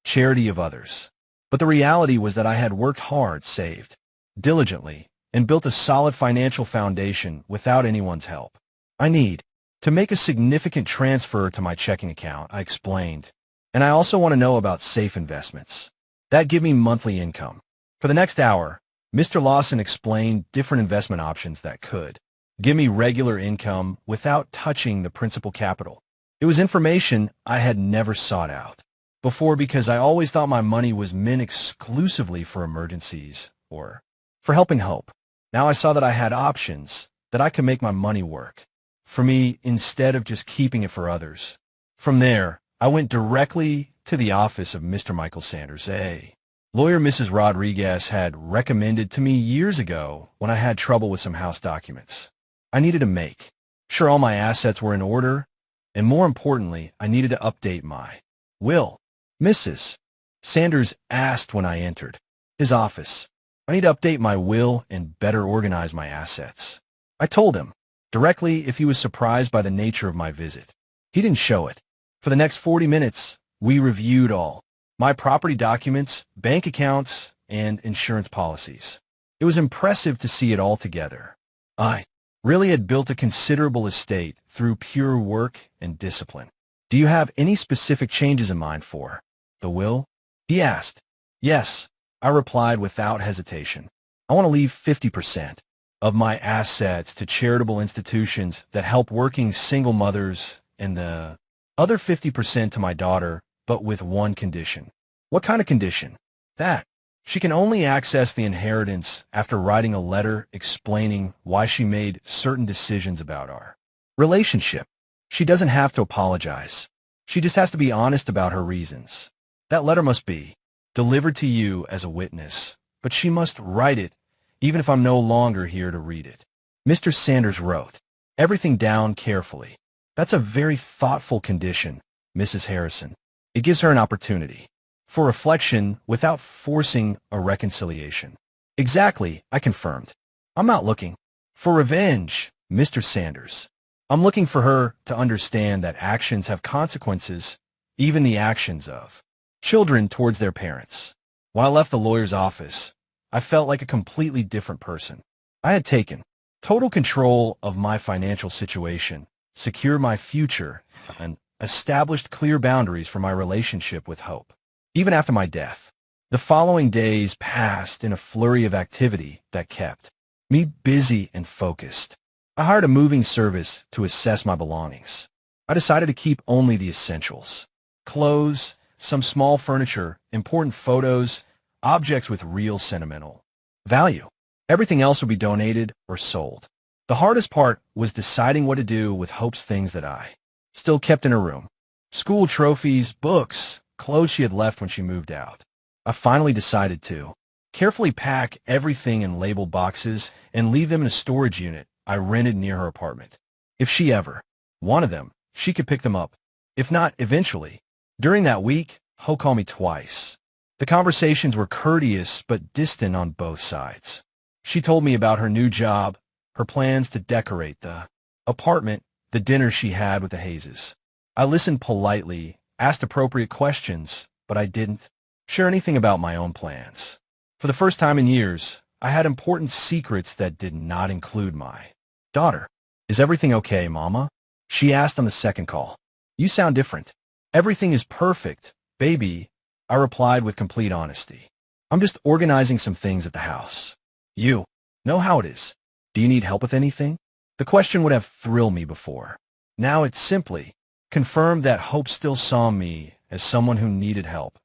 [SPEAKER 1] charity of others. But the reality was that I had worked hard, saved diligently, and built a solid financial foundation without anyone's help. I need to make a significant transfer to my checking account, I explained, and I also want to know about safe investments that give me monthly income. For the next hour, Mr. Lawson explained different investment options that could give me regular income without touching the principal capital. It was information I had never sought out before because I always thought my money was meant exclusively for emergencies or for helping Hope. Now I saw that I had options, that I could make my money work for me instead of just keeping it for others. From there, I went directly to the office of Mr. Michael Sanders, a lawyer Mrs. Rodriguez had recommended to me years ago when I had trouble with some house documents. I needed to make sure all my assets were in order, and more importantly, I needed to update my will. Mrs. Sanders asked when I entered his office. I need to update my will and better organize my assets. I told him directly if he was surprised by the nature of my visit. He didn't show it. For the next 40 minutes, we reviewed all my property documents, bank accounts, and insurance policies. It was impressive to see it all together. I really had built a considerable estate through pure work and discipline. Do you have any specific changes in mind for the will? He asked. Yes, I replied without hesitation. I want to leave 50% of my assets to charitable institutions that help working single mothers and the other 50% to my daughter, but with one condition. What kind of condition? That she can only access the inheritance after writing a letter explaining why she made certain decisions about our relationship. She doesn't have to apologize. She just has to be honest about her reasons. That letter must be delivered to you as a witness, but she must write it even if I'm no longer here to read it. Mr. Sanders wrote everything down carefully. That's a very thoughtful condition, Mrs. Harrison. It gives her an opportunity for reflection without forcing a reconciliation. Exactly, I confirmed. I'm not looking for revenge, Mr. Sanders. I'm looking for her to understand that actions have consequences, even the actions of children towards their parents. When I left the lawyer's office, I felt like a completely different person. I had taken total control of my financial situation, secured my future, and established clear boundaries for my relationship with Hope. Even after my death, the following days passed in a flurry of activity that kept me busy and focused. I hired a moving service to assess my belongings. I decided to keep only the essentials: clothes, some small furniture, important photos, objects with real sentimental value. Everything else would be donated or sold. The hardest part was deciding what to do with Hope's things that I still kept in her room. School trophies, books, clothes she had left when she moved out. I finally decided to carefully pack everything in labeled boxes and leave them in a storage unit I rented near her apartment. If she ever wanted them, she could pick them up. If not, eventually. During that week, Hope called me twice. The conversations were courteous but distant on both sides. She told me about her new job, her plans to decorate the apartment, the dinner she had with the Hazes. I listened politely, asked appropriate questions, but I didn't share anything about my own plans. For the first time in years, I had important secrets that did not include my daughter. Is everything okay, Mama? She asked on the second call. You sound different. Everything is perfect, baby, I replied with complete honesty. I'm just organizing some things at the house. You know how it is. Do you need help with anything? The question would have thrilled me before. Now it simply confirmed that Hope still saw me as someone who needed help,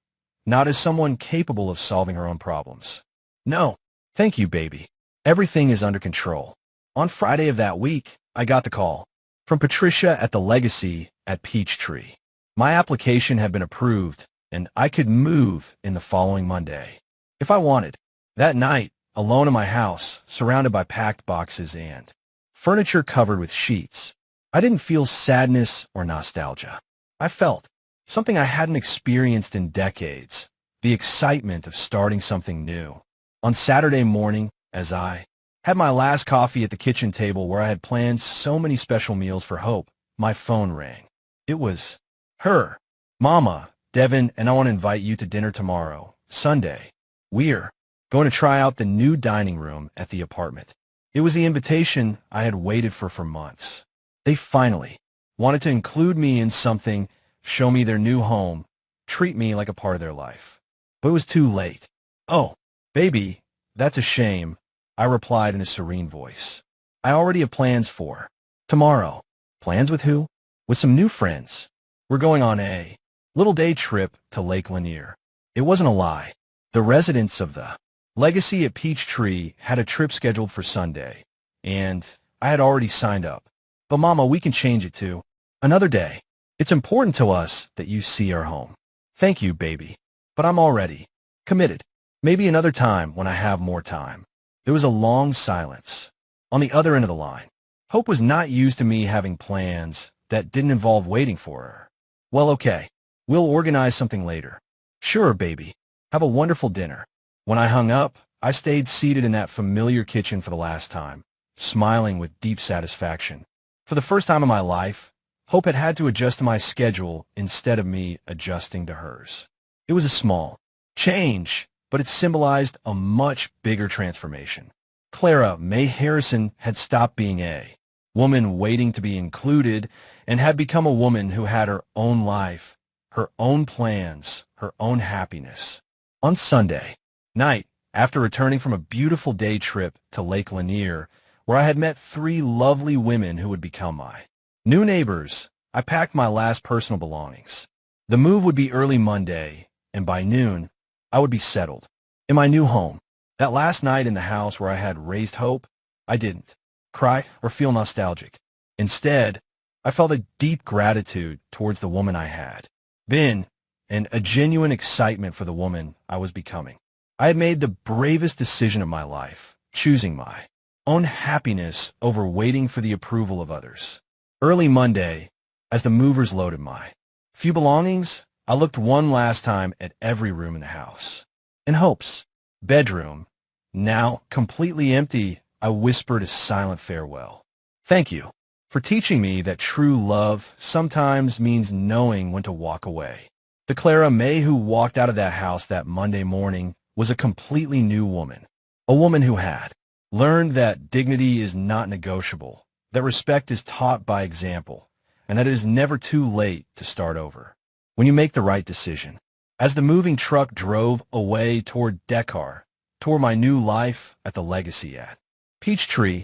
[SPEAKER 1] not as someone capable of solving her own problems. No, thank you, baby. Everything is under control. On Friday of that week, I got the call from Patricia at the Legacy at Peachtree. My application had been approved, and I could move in the following Monday, if I wanted. That night, alone in my house, surrounded by packed boxes and furniture covered with sheets, I didn't feel sadness or nostalgia. I felt something I hadn't experienced in decades, the excitement of starting something new. On Saturday morning, as I had my last coffee at the kitchen table where I had planned so many special meals for Hope, my phone rang. It was her. Mama, Devin, and I want to invite you to dinner tomorrow, Sunday. We're going to try out the new dining room at the apartment. It was the invitation I had waited for months. They finally wanted to include me in something, show me their new home, treat me like a part of their life. But it was too late. Oh, baby, that's a shame, I replied in a serene voice. I already have plans for tomorrow. Plans with who? With some new friends. We're going on a little day trip to Lake Lanier. It wasn't a lie. The residents of the Legacy at Peachtree had a trip scheduled for Sunday, and I had already signed up. But Mama, we can change it to another day. It's important to us that you see our home. Thank you, baby. But I'm already committed. Maybe another time when I have more time. There was a long silence. On the other end of the line, Hope was not used to me having plans that didn't involve waiting for her. Well, okay. We'll organize something later. Sure, baby. Have a wonderful dinner. When I hung up, I stayed seated in that familiar kitchen for the last time, smiling with deep satisfaction. For the first time in my life, Hope had to adjust to my schedule instead of me adjusting to hers. It was a small change, but it symbolized a much bigger transformation. Clara May Harrison had stopped being a woman waiting to be included and had become a woman who had her own life, her own plans, her own happiness. On Sunday night, after returning from a beautiful day trip to Lake Lanier, where I had met 3 lovely women who would become my new neighbors, I packed my last personal belongings. The move would be early Monday, and by noon, I would be settled in my new home. That last night in the house where I had raised Hope, I didn't cry or feel nostalgic. Instead, I felt a deep gratitude towards the woman I had been and a genuine excitement for the woman I was becoming. I had made the bravest decision of my life, choosing my own happiness over waiting for the approval of others. Early Monday, as the movers loaded my few belongings, I looked one last time at every room in the house. In Hope's bedroom, now completely empty, I whispered a silent farewell. Thank you for teaching me that true love sometimes means knowing when to walk away. The Clara May who walked out of that house that Monday morning was a completely new woman, a woman who had learned that dignity is not negotiable, that respect is taught by example, and that it is never too late to start over when you make the right decision. As the moving truck drove away toward Dekar, toward my new life at the Legacy at Peachtree,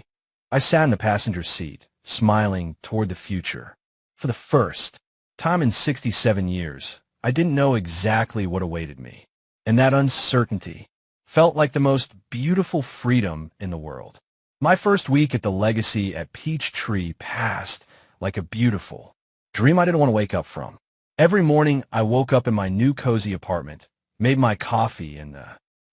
[SPEAKER 1] I sat in the passenger seat, smiling toward the future. For the first time in 67 years, I didn't know exactly what awaited me, and that uncertainty felt like the most beautiful freedom in the world. My first week at the Legacy at Peachtree passed like a beautiful dream I didn't want to wake up from. Every morning, I woke up in my new cozy apartment, made my coffee in the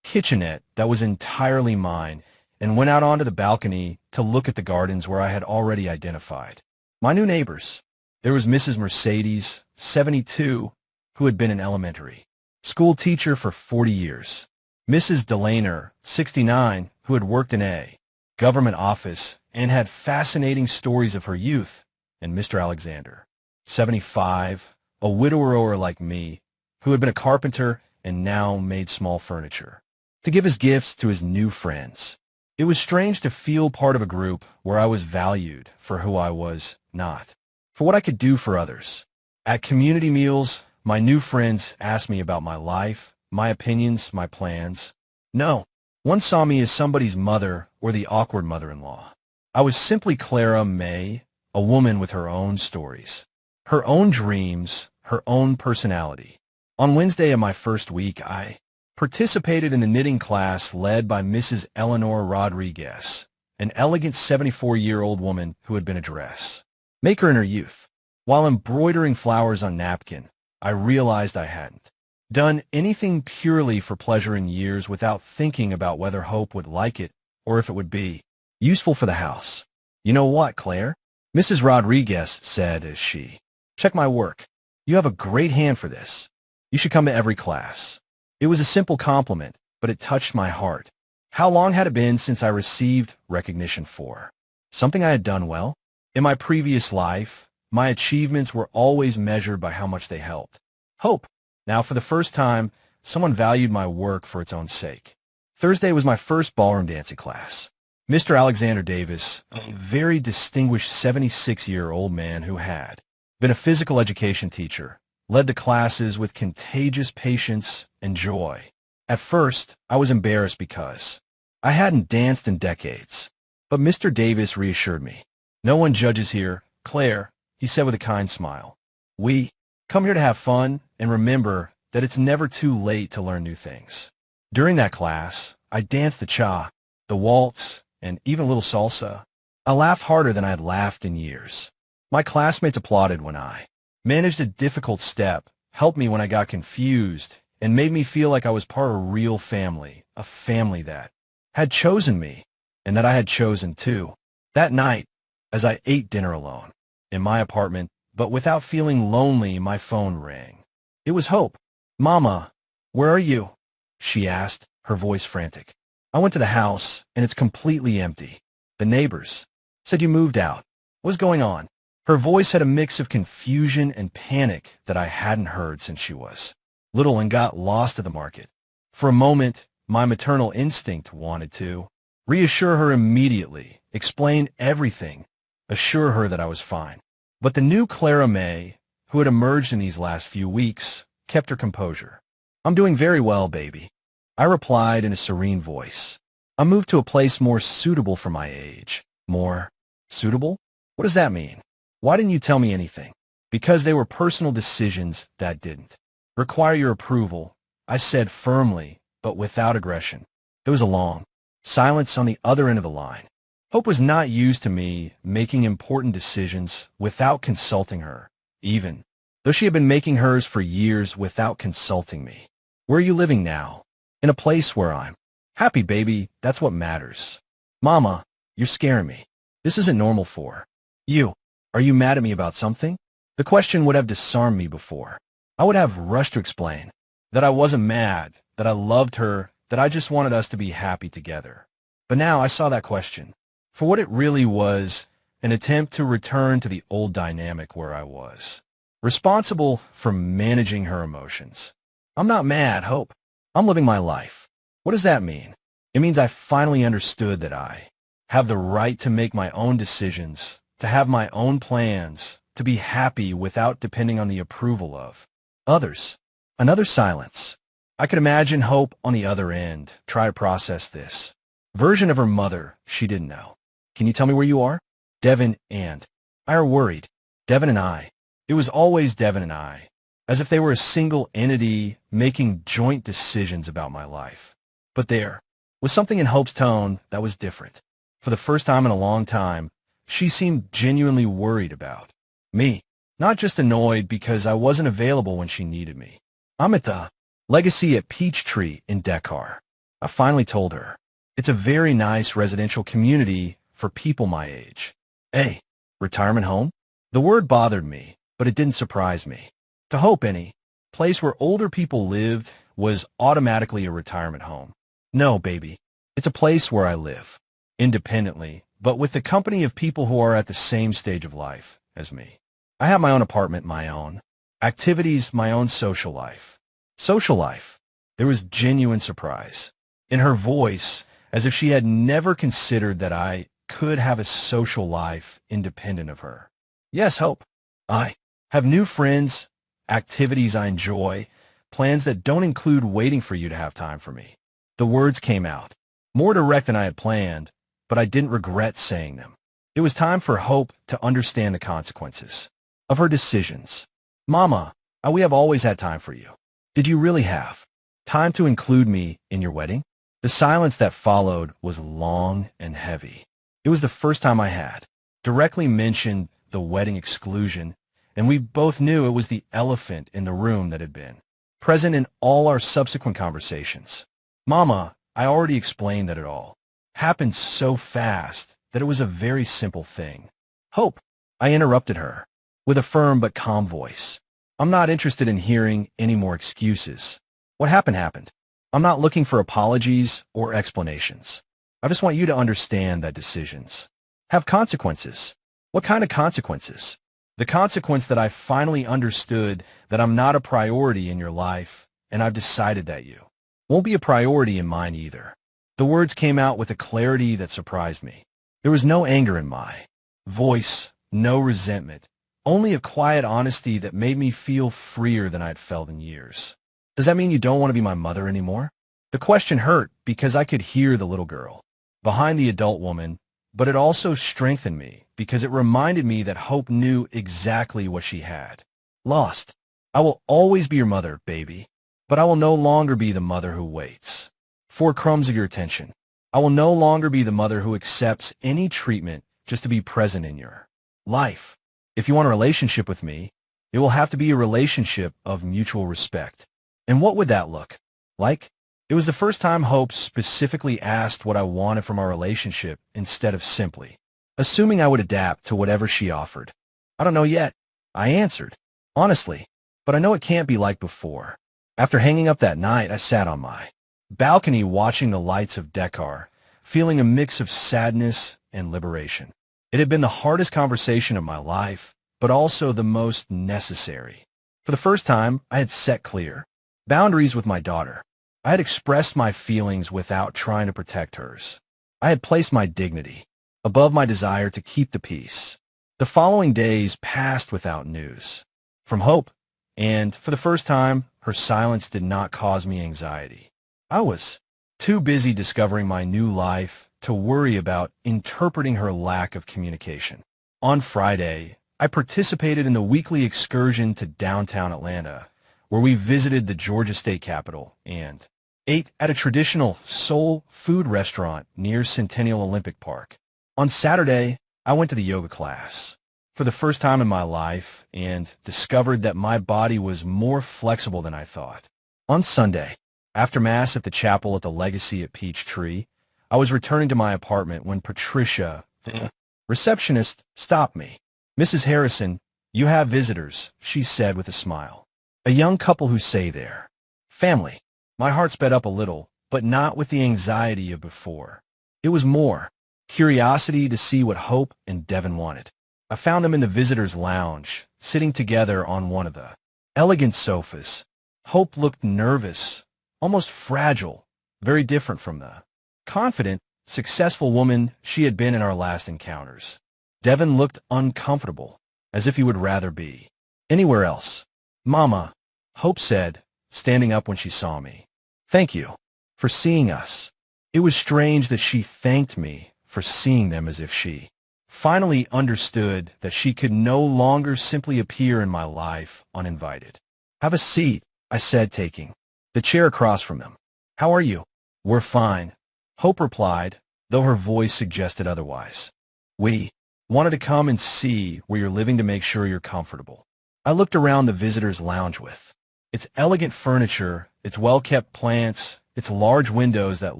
[SPEAKER 1] kitchenette that was entirely mine, and went out onto the balcony to look at the gardens where I had already identified my new neighbors. There was Mrs. Mercedes, 72, who had been an elementary school teacher for 40 years. Mrs. Delaner, 69, who had worked in a government office and had fascinating stories of her youth, and Mr. Alexander, 75, a widower like me, who had been a carpenter and now made small furniture to give as gifts to his new friends. It was strange to feel part of a group where I was valued for who I was not, for what I could do for others. At community meals, my new friends asked me about my life, my opinions, my plans. No one saw me as somebody's mother or the awkward mother-in-law. I was simply Clara May, a woman with her own stories, her own dreams, her own personality. On Wednesday of my first week, I participated in the knitting class led by Mrs. Eleanor Rodriguez, an elegant 74-year-old woman who had been a dress maker in her youth. While embroidering flowers on napkin, I realized I hadn't done anything purely for pleasure in years without thinking about whether Hope would like it or if it would be useful for the house. You know what, Claire? Mrs. Rodriguez said as she checked my work. You have a great hand for this. You should come to every class. It was a simple compliment, but it touched my heart. How long had it been since I received recognition for something I had done well? In my previous life, my achievements were always measured by how much they helped Hope. Now, for the first time, someone valued my work for its own sake. Thursday was my first ballroom dancing class. Mr. Alexander Davis, a very distinguished 76-year-old man who had been a physical education teacher, led the classes with contagious patience and joy. At first, I was embarrassed because I hadn't danced in decades. But Mr. Davis reassured me. No one judges here, Claire, he said with a kind smile. We come here to have fun and remember that it's never too late to learn new things. During that class, I danced the cha, the waltz, and even a little salsa. I laughed harder than I had laughed in years. My classmates applauded when I managed a difficult step, helped me when I got confused, and made me feel like I was part of a real family, a family that had chosen me, and that I had chosen too. That night, as I ate dinner alone, in my apartment, but without feeling lonely, my phone rang. It was Hope. Mama, where are you? She asked, her voice frantic. I went to the house, and it's completely empty. The neighbors said you moved out. What's going on? Her voice had a mix of confusion and panic that I hadn't heard since she was little and got lost at the market. For a moment, my maternal instinct wanted to reassure her immediately, explain everything, assure her that I was fine. But the new Clara May, who had emerged in these last few weeks, kept her composure. I'm doing very well, baby, I replied in a serene voice. I moved to a place more suitable for my age. More suitable? What does that mean? Why didn't you tell me anything? Because they were personal decisions that didn't require your approval, I said firmly, but without aggression. There was a long silence on the other end of the line. Hope was not used to me making important decisions without consulting her, even though she had been making hers for years without consulting me. Where are you living now? In a place where I'm happy, baby, that's what matters. Mama, you're scaring me. This isn't normal for you. Are you mad at me about something? The question would have disarmed me before. I would have rushed to explain that I wasn't mad, that I loved her, that I just wanted us to be happy together. But now I saw that question for what it really was, an attempt to return to the old dynamic where I was responsible for managing her emotions. I'm not mad, Hope. I'm living my life. What does that mean? It means I finally understood that I have the right to make my own decisions, to have my own plans, to be happy without depending on the approval of others. Another silence. I could imagine Hope on the other end, try to process this version of her mother she didn't know. Can you tell me where you are? Devin and I are worried. Devin and I. It was always Devin and I, as if they were a single entity making joint decisions about my life. But there was something in Hope's tone that was different. For the first time in a long time, she seemed genuinely worried about me, not just annoyed because I wasn't available when she needed me. I'm at the Legacy at Peachtree in Dakar. I finally told her. It's a very nice residential community for people my age. A retirement home? The word bothered me, but it didn't surprise me. To Hope, any place where older people lived was automatically a retirement home. No, baby. It's a place where I live, independently, but with the company of people who are at the same stage of life as me. I have my own apartment, my own activities, my own social life. Social life. There was genuine surprise in her voice, as if she had never considered that I could have a social life independent of her. Yes, Hope. I have new friends, activities I enjoy, plans that don't include waiting for you to have time for me. The words came out, more direct than I had planned, but I didn't regret saying them. It was time for Hope to understand the consequences of her decisions. Mama, we have always had time for you. Did you really have time to include me in your wedding? The silence that followed was long and heavy. It was the first time I had directly mentioned the wedding exclusion, and we both knew it was the elephant in the room that had been present in all our subsequent conversations. Mama, I already explained that it all happened so fast that it was a very simple thing. Hope, I interrupted her with a firm but calm voice. I'm not interested in hearing any more excuses. What happened happened. I'm not looking for apologies or explanations. I just want you to understand that decisions have consequences. What kind of consequences? The consequence that I finally understood that I'm not a priority in your life, and I've decided that you won't be a priority in mine either. The words came out with a clarity that surprised me. There was no anger in my voice, no resentment, only a quiet honesty that made me feel freer than I'd felt in years. Does that mean you don't want to be my mother anymore? The question hurt because I could hear the little girl behind the adult woman, but it also strengthened me because it reminded me that Hope knew exactly what she had lost. I will always be your mother, baby, but I will no longer be the mother who waits for crumbs of your attention. I will no longer be the mother who accepts any treatment just to be present in your life. If you want a relationship with me, it will have to be a relationship of mutual respect. And what would that look like? It was the first time Hope specifically asked what I wanted from our relationship instead of simply assuming I would adapt to whatever she offered. I don't know yet, I answered, honestly, but I know it can't be like before. After hanging up that night, I sat on my balcony watching the lights of Dakar, feeling a mix of sadness and liberation. It had been the hardest conversation of my life, but also the most necessary. For the first time, I had set clear Boundaries with my daughter. I had expressed my feelings without trying to protect hers. I had placed my dignity above my desire to keep the peace. The following days passed without news from Hope, and for the first time, her silence did not cause me anxiety. I was too busy discovering my new life to worry about interpreting her lack of communication. On Friday, I participated in the weekly excursion to downtown Atlanta, where we visited the Georgia State Capitol and ate at a traditional soul food restaurant near Centennial Olympic Park. On Saturday, I went to the yoga class for the first time in my life and discovered that my body was more flexible than I thought. On Sunday, after Mass at the chapel at the Legacy at Peachtree, I was returning to my apartment when Patricia, the receptionist, stopped me. "Mrs. Harrison, you have visitors," she said with a smile. "A young couple who stay there. Family." My heart sped up a little, but not with the anxiety of before. It was more curiosity to see what Hope and Devin wanted. I found them in the visitors' lounge, sitting together on one of the elegant sofas. Hope looked nervous, almost fragile, very different from the confident, successful woman she had been in our last encounters. Devin looked uncomfortable, as if he would rather be anywhere else. "Mama," Hope said, standing up when she saw me. "Thank you for seeing us." It was strange that she thanked me for seeing them, as if she finally understood that she could no longer simply appear in my life uninvited. "Have a seat," I said, taking the chair across from them. "How are you?" "We're fine," Hope replied, though her voice suggested otherwise. "We wanted to come and see where you're living to make sure you're comfortable." I looked around the visitors' lounge with its elegant furniture, its well-kept plants, its large windows that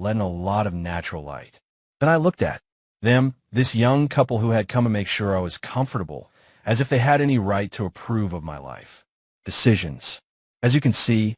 [SPEAKER 1] let in a lot of natural light. Then I looked at them, this young couple who had come to make sure I was comfortable, as if they had any right to approve of my life decisions. "As you can see,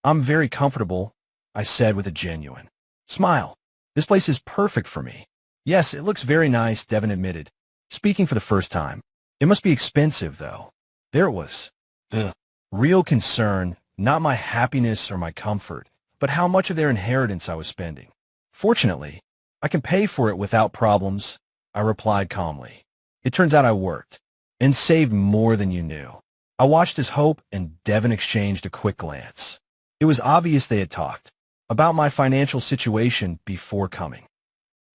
[SPEAKER 1] I'm very comfortable," I said with a genuine smile. "This place is perfect for me." "Yes, it looks very nice," Devin admitted, speaking for the first time. "It must be expensive, though." There it was. The real concern, not my happiness or my comfort, but how much of their inheritance I was spending. "Fortunately, I can pay for it without problems," I replied calmly. "It turns out I worked and saved more than you knew." I watched as Hope and Devin exchanged a quick glance. It was obvious they had talked about my financial situation before coming.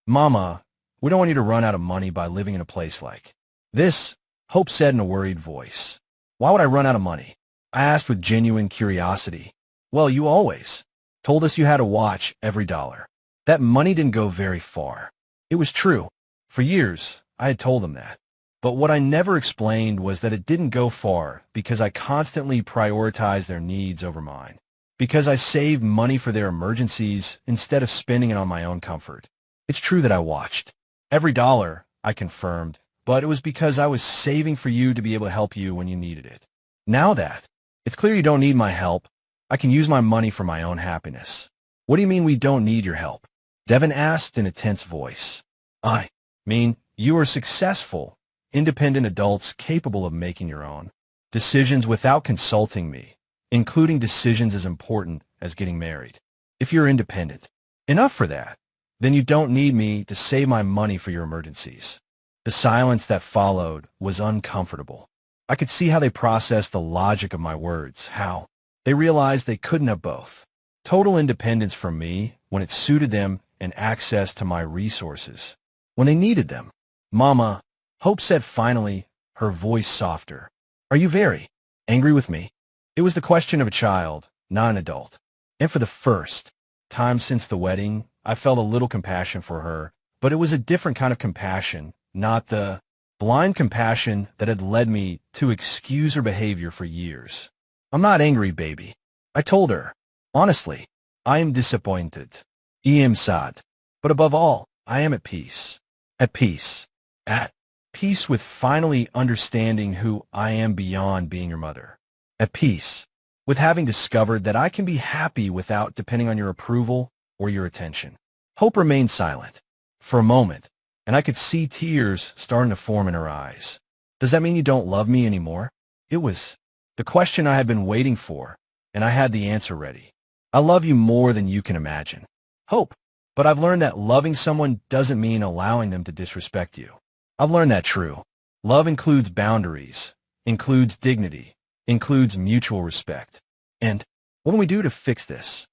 [SPEAKER 1] "Mama, we don't want you to run out of money by living in a place like this," Hope said in a worried voice. "Why would I run out of money?" I asked with genuine curiosity. "Well, you always told us you had to watch every dollar. That money didn't go very far." It was true. For years, I had told them that. But what I never explained was that it didn't go far because I constantly prioritized their needs over mine. Because I saved money for their emergencies instead of spending it on my own comfort. "It's true that I watched every dollar," I confirmed, "but it was because I was saving for you to be able to help you when you needed it. Now that it's clear you don't need my help, I can use my money for my own happiness." "What do you mean we don't need your help?" Devin asked in a tense voice. "I mean, you are successful, independent adults capable of making your own decisions without consulting me, including decisions as important as getting married. If you're independent enough for that, then you don't need me to save my money for your emergencies." The silence that followed was uncomfortable. I could see how they processed the logic of my words, how they realized they couldn't have both. Total independence from me when it suited them and access to my resources when they needed them. "Mama," Hope said finally, her voice softer. "Are you very angry with me?" It was the question of a child, not an adult. And for the first time since the wedding, I felt a little compassion for her, but it was a different kind of compassion, not the blind compassion that had led me to excuse her behavior for years. "I'm not angry, baby," I told her. "Honestly, I am disappointed. I am sad. But above all, I am at peace. At peace. At peace with finally understanding who I am beyond being your mother. At peace with having discovered that I can be happy without depending on your approval or your attention." Hope remained silent for a moment, and I could see tears starting to form in her eyes. "Does that mean you don't love me anymore?" It was the question I had been waiting for, and I had the answer ready. I love you more than you can imagine. Hope. But I've learned that loving someone doesn't mean allowing them to disrespect you. I've learned that true. Love includes boundaries, includes dignity, includes mutual respect. And what can we do to fix this?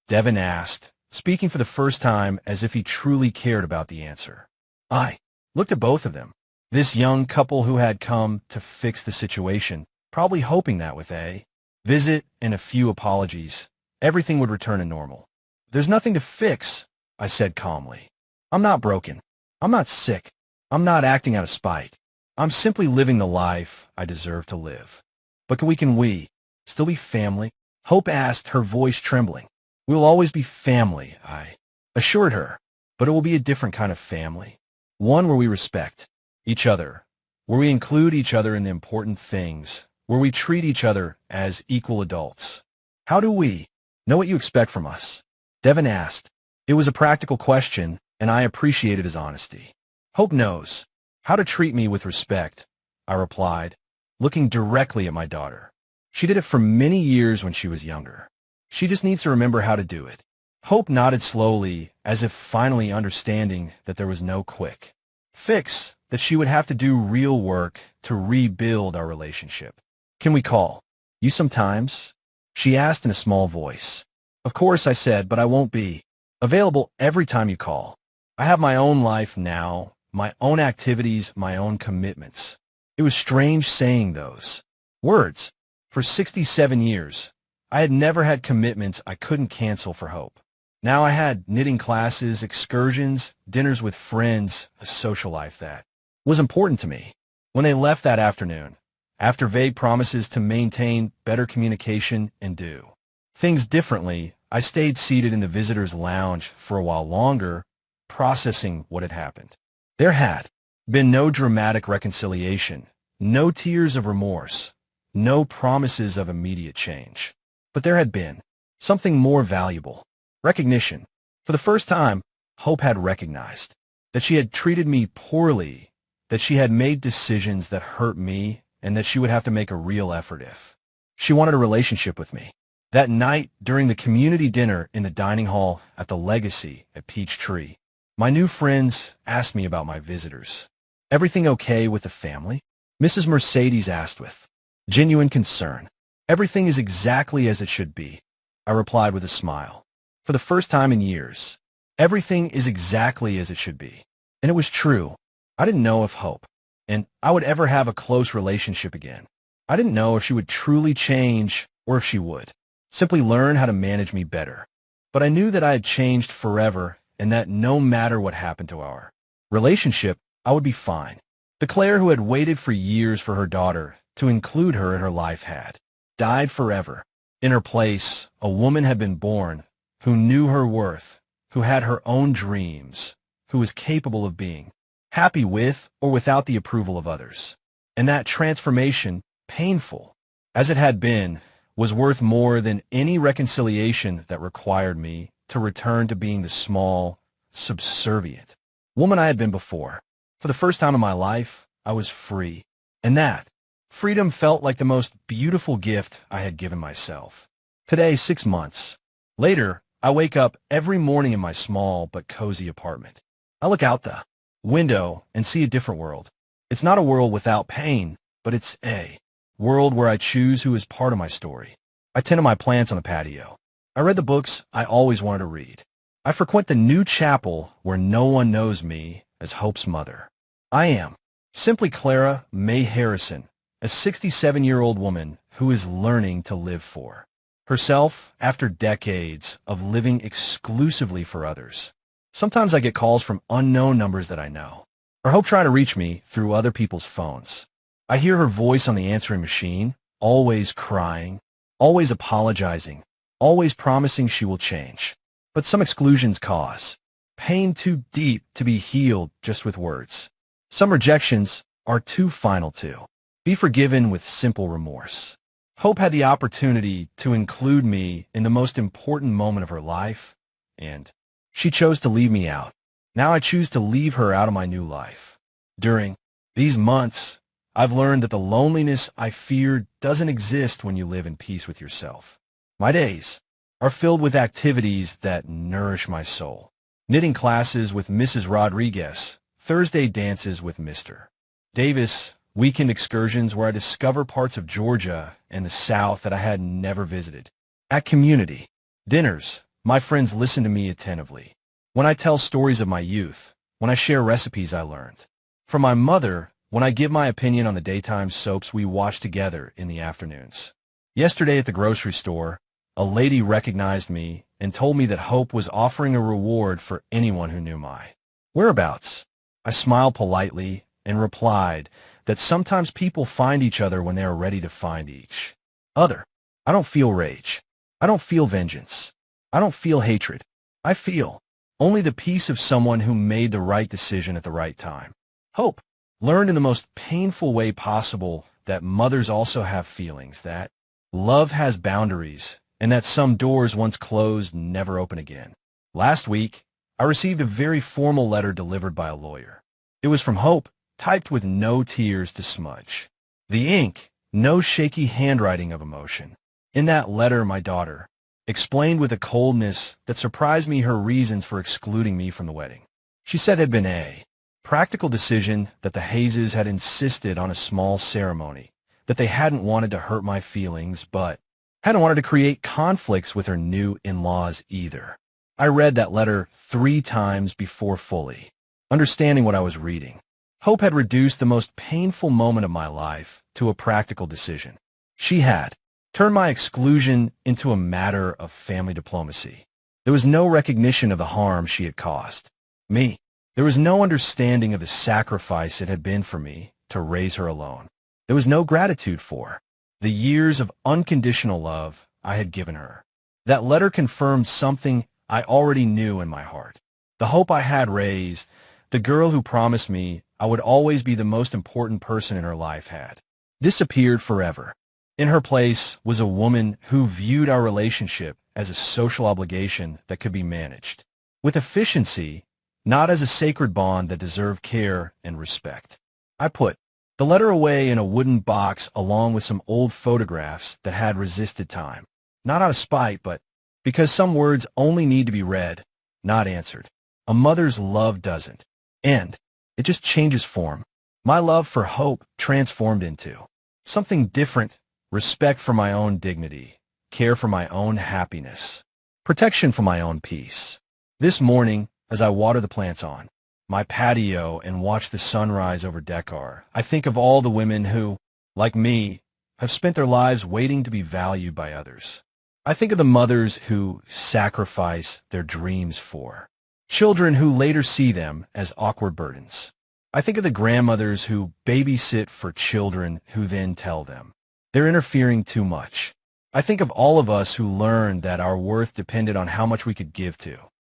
[SPEAKER 1] Devin asked, speaking for the first time as if he truly cared about the answer. I looked at both of them. This young couple who had come to fix the situation, probably hoping that with a visit and a few apologies, everything would return to normal. There's nothing to fix, I said calmly. I'm not broken. I'm not sick. I'm not acting out of spite. I'm simply living the life I deserve to live. But can we still be family? Hope asked, her voice trembling. We will always be family, I assured her, but it will be a different kind of family. One where we respect each other, where we include each other in the important things, where we treat each other as equal adults. How do we know what you expect from us? Devin asked. It was a practical question, and I appreciated his honesty. Hope knows how to treat me with respect, I replied, looking directly at my daughter. She did it for many years when she was younger. She just needs to remember how to do it. Hope nodded slowly, as if finally understanding that there was no quick fix, that she would have to do real work to rebuild our relationship. Can we call you sometimes? She asked in a small voice. Of course, I said, but I won't be available every time you call. I have my own life now, my own activities, my own commitments. It was strange saying those words. For 67 years, I had never had commitments I couldn't cancel for Hope. Now I had knitting classes, excursions, dinners with friends, a social life that was important to me. When they left that afternoon, after vague promises to maintain better communication and do things differently, I stayed seated in the visitor's lounge for a while longer, processing what had happened. There had been no dramatic reconciliation, no tears of remorse, no promises of immediate change. But there had been something more valuable. Recognition. For the first time, Hope had recognized that she had treated me poorly, that she had made decisions that hurt me, and that she would have to make a real effort if she wanted a relationship with me. That night, during the community dinner in the dining hall at the Legacy at Peachtree, my new friends asked me about my visitors. Everything okay with the family? Mrs. Mercedes asked with genuine concern. Everything is exactly as it should be, I replied with a smile. For the first time in years, everything is exactly as it should be. And it was true. I didn't know if Hope and I would ever have a close relationship again. I didn't know if she would truly change or if she would simply learn how to manage me better. But I knew that I had changed forever and that no matter what happened to our relationship, I would be fine. The Claire who had waited for years for her daughter to include her in her life had died forever. In her place, a woman had been born who knew her worth, who had her own dreams, who was capable of being happy with or without the approval of others. And that transformation, painful as it had been, was worth more than any reconciliation that required me to return to being the small, subservient woman I had been before. For the first time in my life, I was free, and that freedom felt like the most beautiful gift I had given myself. Today, 6 months later, I wake up every morning in my small but cozy apartment. I look out the window and see a different world. It's not a world without pain, but it's a world where I choose who is part of my story. I tend to my plants on the patio. I read the books I always wanted to read. I frequent the new chapel where no one knows me as Hope's mother. I am simply Clara May Harrison, a 67-year-old woman who is learning to live for herself after decades of living exclusively for others. Sometimes I get calls from unknown numbers that I know, or Hope trying to reach me through other people's phones. I hear her voice on the answering machine, always crying, always apologizing, always promising she will change. But some exclusions cause pain too deep to be healed just with words. Some rejections are too final to be forgiven with simple remorse. Hope had the opportunity to include me in the most important moment of her life, and she chose to leave me out. Now I choose to leave her out of my new life. During these months, I've learned that the loneliness I feared doesn't exist when you live in peace with yourself. My days are filled with activities that nourish my soul. Knitting classes with Mrs. Rodriguez, Thursday dances with Mr. Davis, weekend excursions where I discover parts of Georgia and the South that I had never visited. At community dinners, my friends listen to me attentively. When I tell stories of my youth, when I share recipes I learned. From my mother, when I give my opinion on the daytime soaps we watch together in the afternoons. Yesterday at the grocery store, a lady recognized me and told me that Hope was offering a reward for anyone who knew my whereabouts. I smiled politely and replied that sometimes people find each other when they are ready to find each other. I don't feel rage. I don't feel vengeance. I don't feel hatred. I feel only the peace of someone who made the right decision at the right time. Hope learned in the most painful way possible that mothers also have feelings, that love has boundaries, and that some doors once closed never open again. Last week, I received a very formal letter delivered by a lawyer. It was from Hope, typed with no tears to smudge. The ink, no shaky handwriting of emotion. In that letter, my daughter explained with a coldness that surprised me her reasons for excluding me from the wedding. She said it had been a practical decision, that the Hayeses had insisted on a small ceremony, that they hadn't wanted to hurt my feelings, but hadn't wanted to create conflicts with her new in-laws either. I read that letter 3 times before fully understanding what I was reading. Hope had reduced the most painful moment of my life to a practical decision. She had turned my exclusion into a matter of family diplomacy. There was no recognition of the harm she had caused me. There was no understanding of the sacrifice it had been for me to raise her alone. There was no gratitude for the years of unconditional love I had given her. That letter confirmed something I already knew in my heart. The hope I had raised, the girl who promised me I would always be the most important person in her life, had disappeared forever. In her place was a woman who viewed our relationship as a social obligation that could be managed with efficiency, not as a sacred bond that deserved care and respect. I put the letter away in a wooden box along with some old photographs that had resisted time, not out of spite, but because some words only need to be read, not answered. A mother's love doesn't end. It just changes form. My love for Hope transformed into something different: respect for my own dignity, care for my own happiness, protection for my own peace. This morning, as I water the plants on my patio and watch the sunrise over Dekar, I think of all the women who, like me, have spent their lives waiting to be valued by others. I think of the mothers who sacrifice their dreams for children who later see them as awkward burdens. I think of the grandmothers who babysit for children who then tell them they're interfering too much. I think of all of us who learned that our worth depended on how much we could give to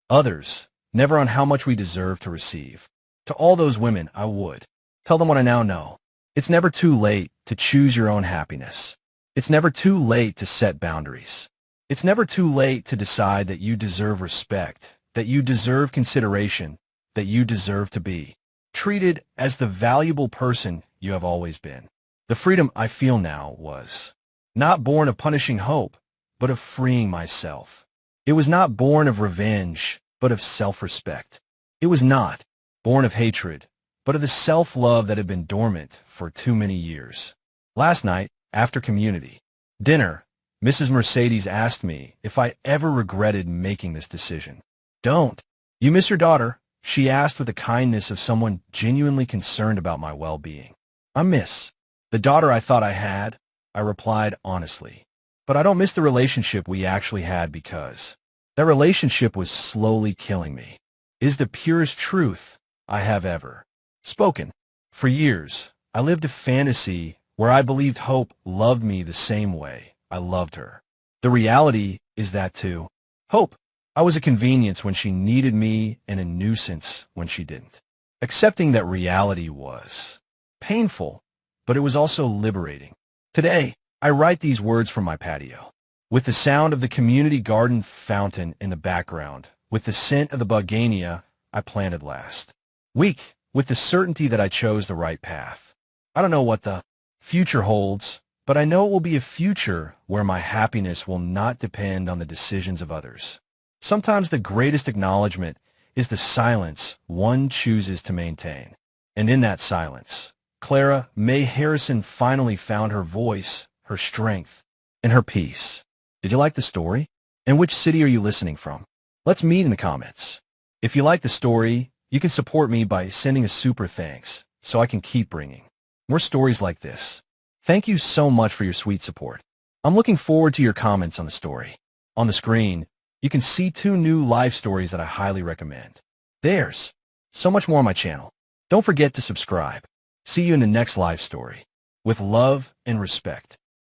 [SPEAKER 1] others, never on how much we deserve to receive. To all those women, I would tell them what I now know. It's never too late to choose your own happiness. It's never too late to set boundaries. It's never too late to decide that you deserve respect, that you deserve consideration, that you deserve to be treated as the valuable person you have always been. The freedom I feel now was not born of punishing Hope, but of freeing myself. It was not born of revenge, but of self-respect. It was not born of hatred, but of the self-love that had been dormant for too many years. Last night, after community dinner, Mrs. Mercedes asked me if I ever regretted making this decision. Don't you miss your daughter? She asked with the kindness of someone genuinely concerned about my well-being. I miss the daughter I thought I had, I replied honestly. But I don't miss the relationship we actually had, because that relationship was slowly killing me. It is the purest truth I have ever spoken. For years, I lived a fantasy where I believed Hope loved me the same way I loved her. The reality is that too. Hope, I was a convenience when she needed me and a nuisance when she didn't. Accepting that reality was painful, but it was also liberating. Today, I write these words from my patio, with the sound of the community garden fountain in the background, with the scent of the bugania I planted last week, with the certainty that I chose the right path. I don't know what the future holds, but I know it will be a future where my happiness will not depend on the decisions of others. Sometimes the greatest acknowledgement is the silence one chooses to maintain. And in that silence, Clara May Harrison finally found her voice, her strength, and her peace. Did you like the story? And which city are you listening from? Let's meet in the comments. If you like the story, you can support me by sending a super thanks so I can keep bringing more stories like this. Thank you so much for your sweet support. I'm looking forward to your comments on the story. On the screen, you can see 2 new live stories that I highly recommend. There's so much more on my channel. Don't forget to subscribe. See you in the next live story. With love and respect.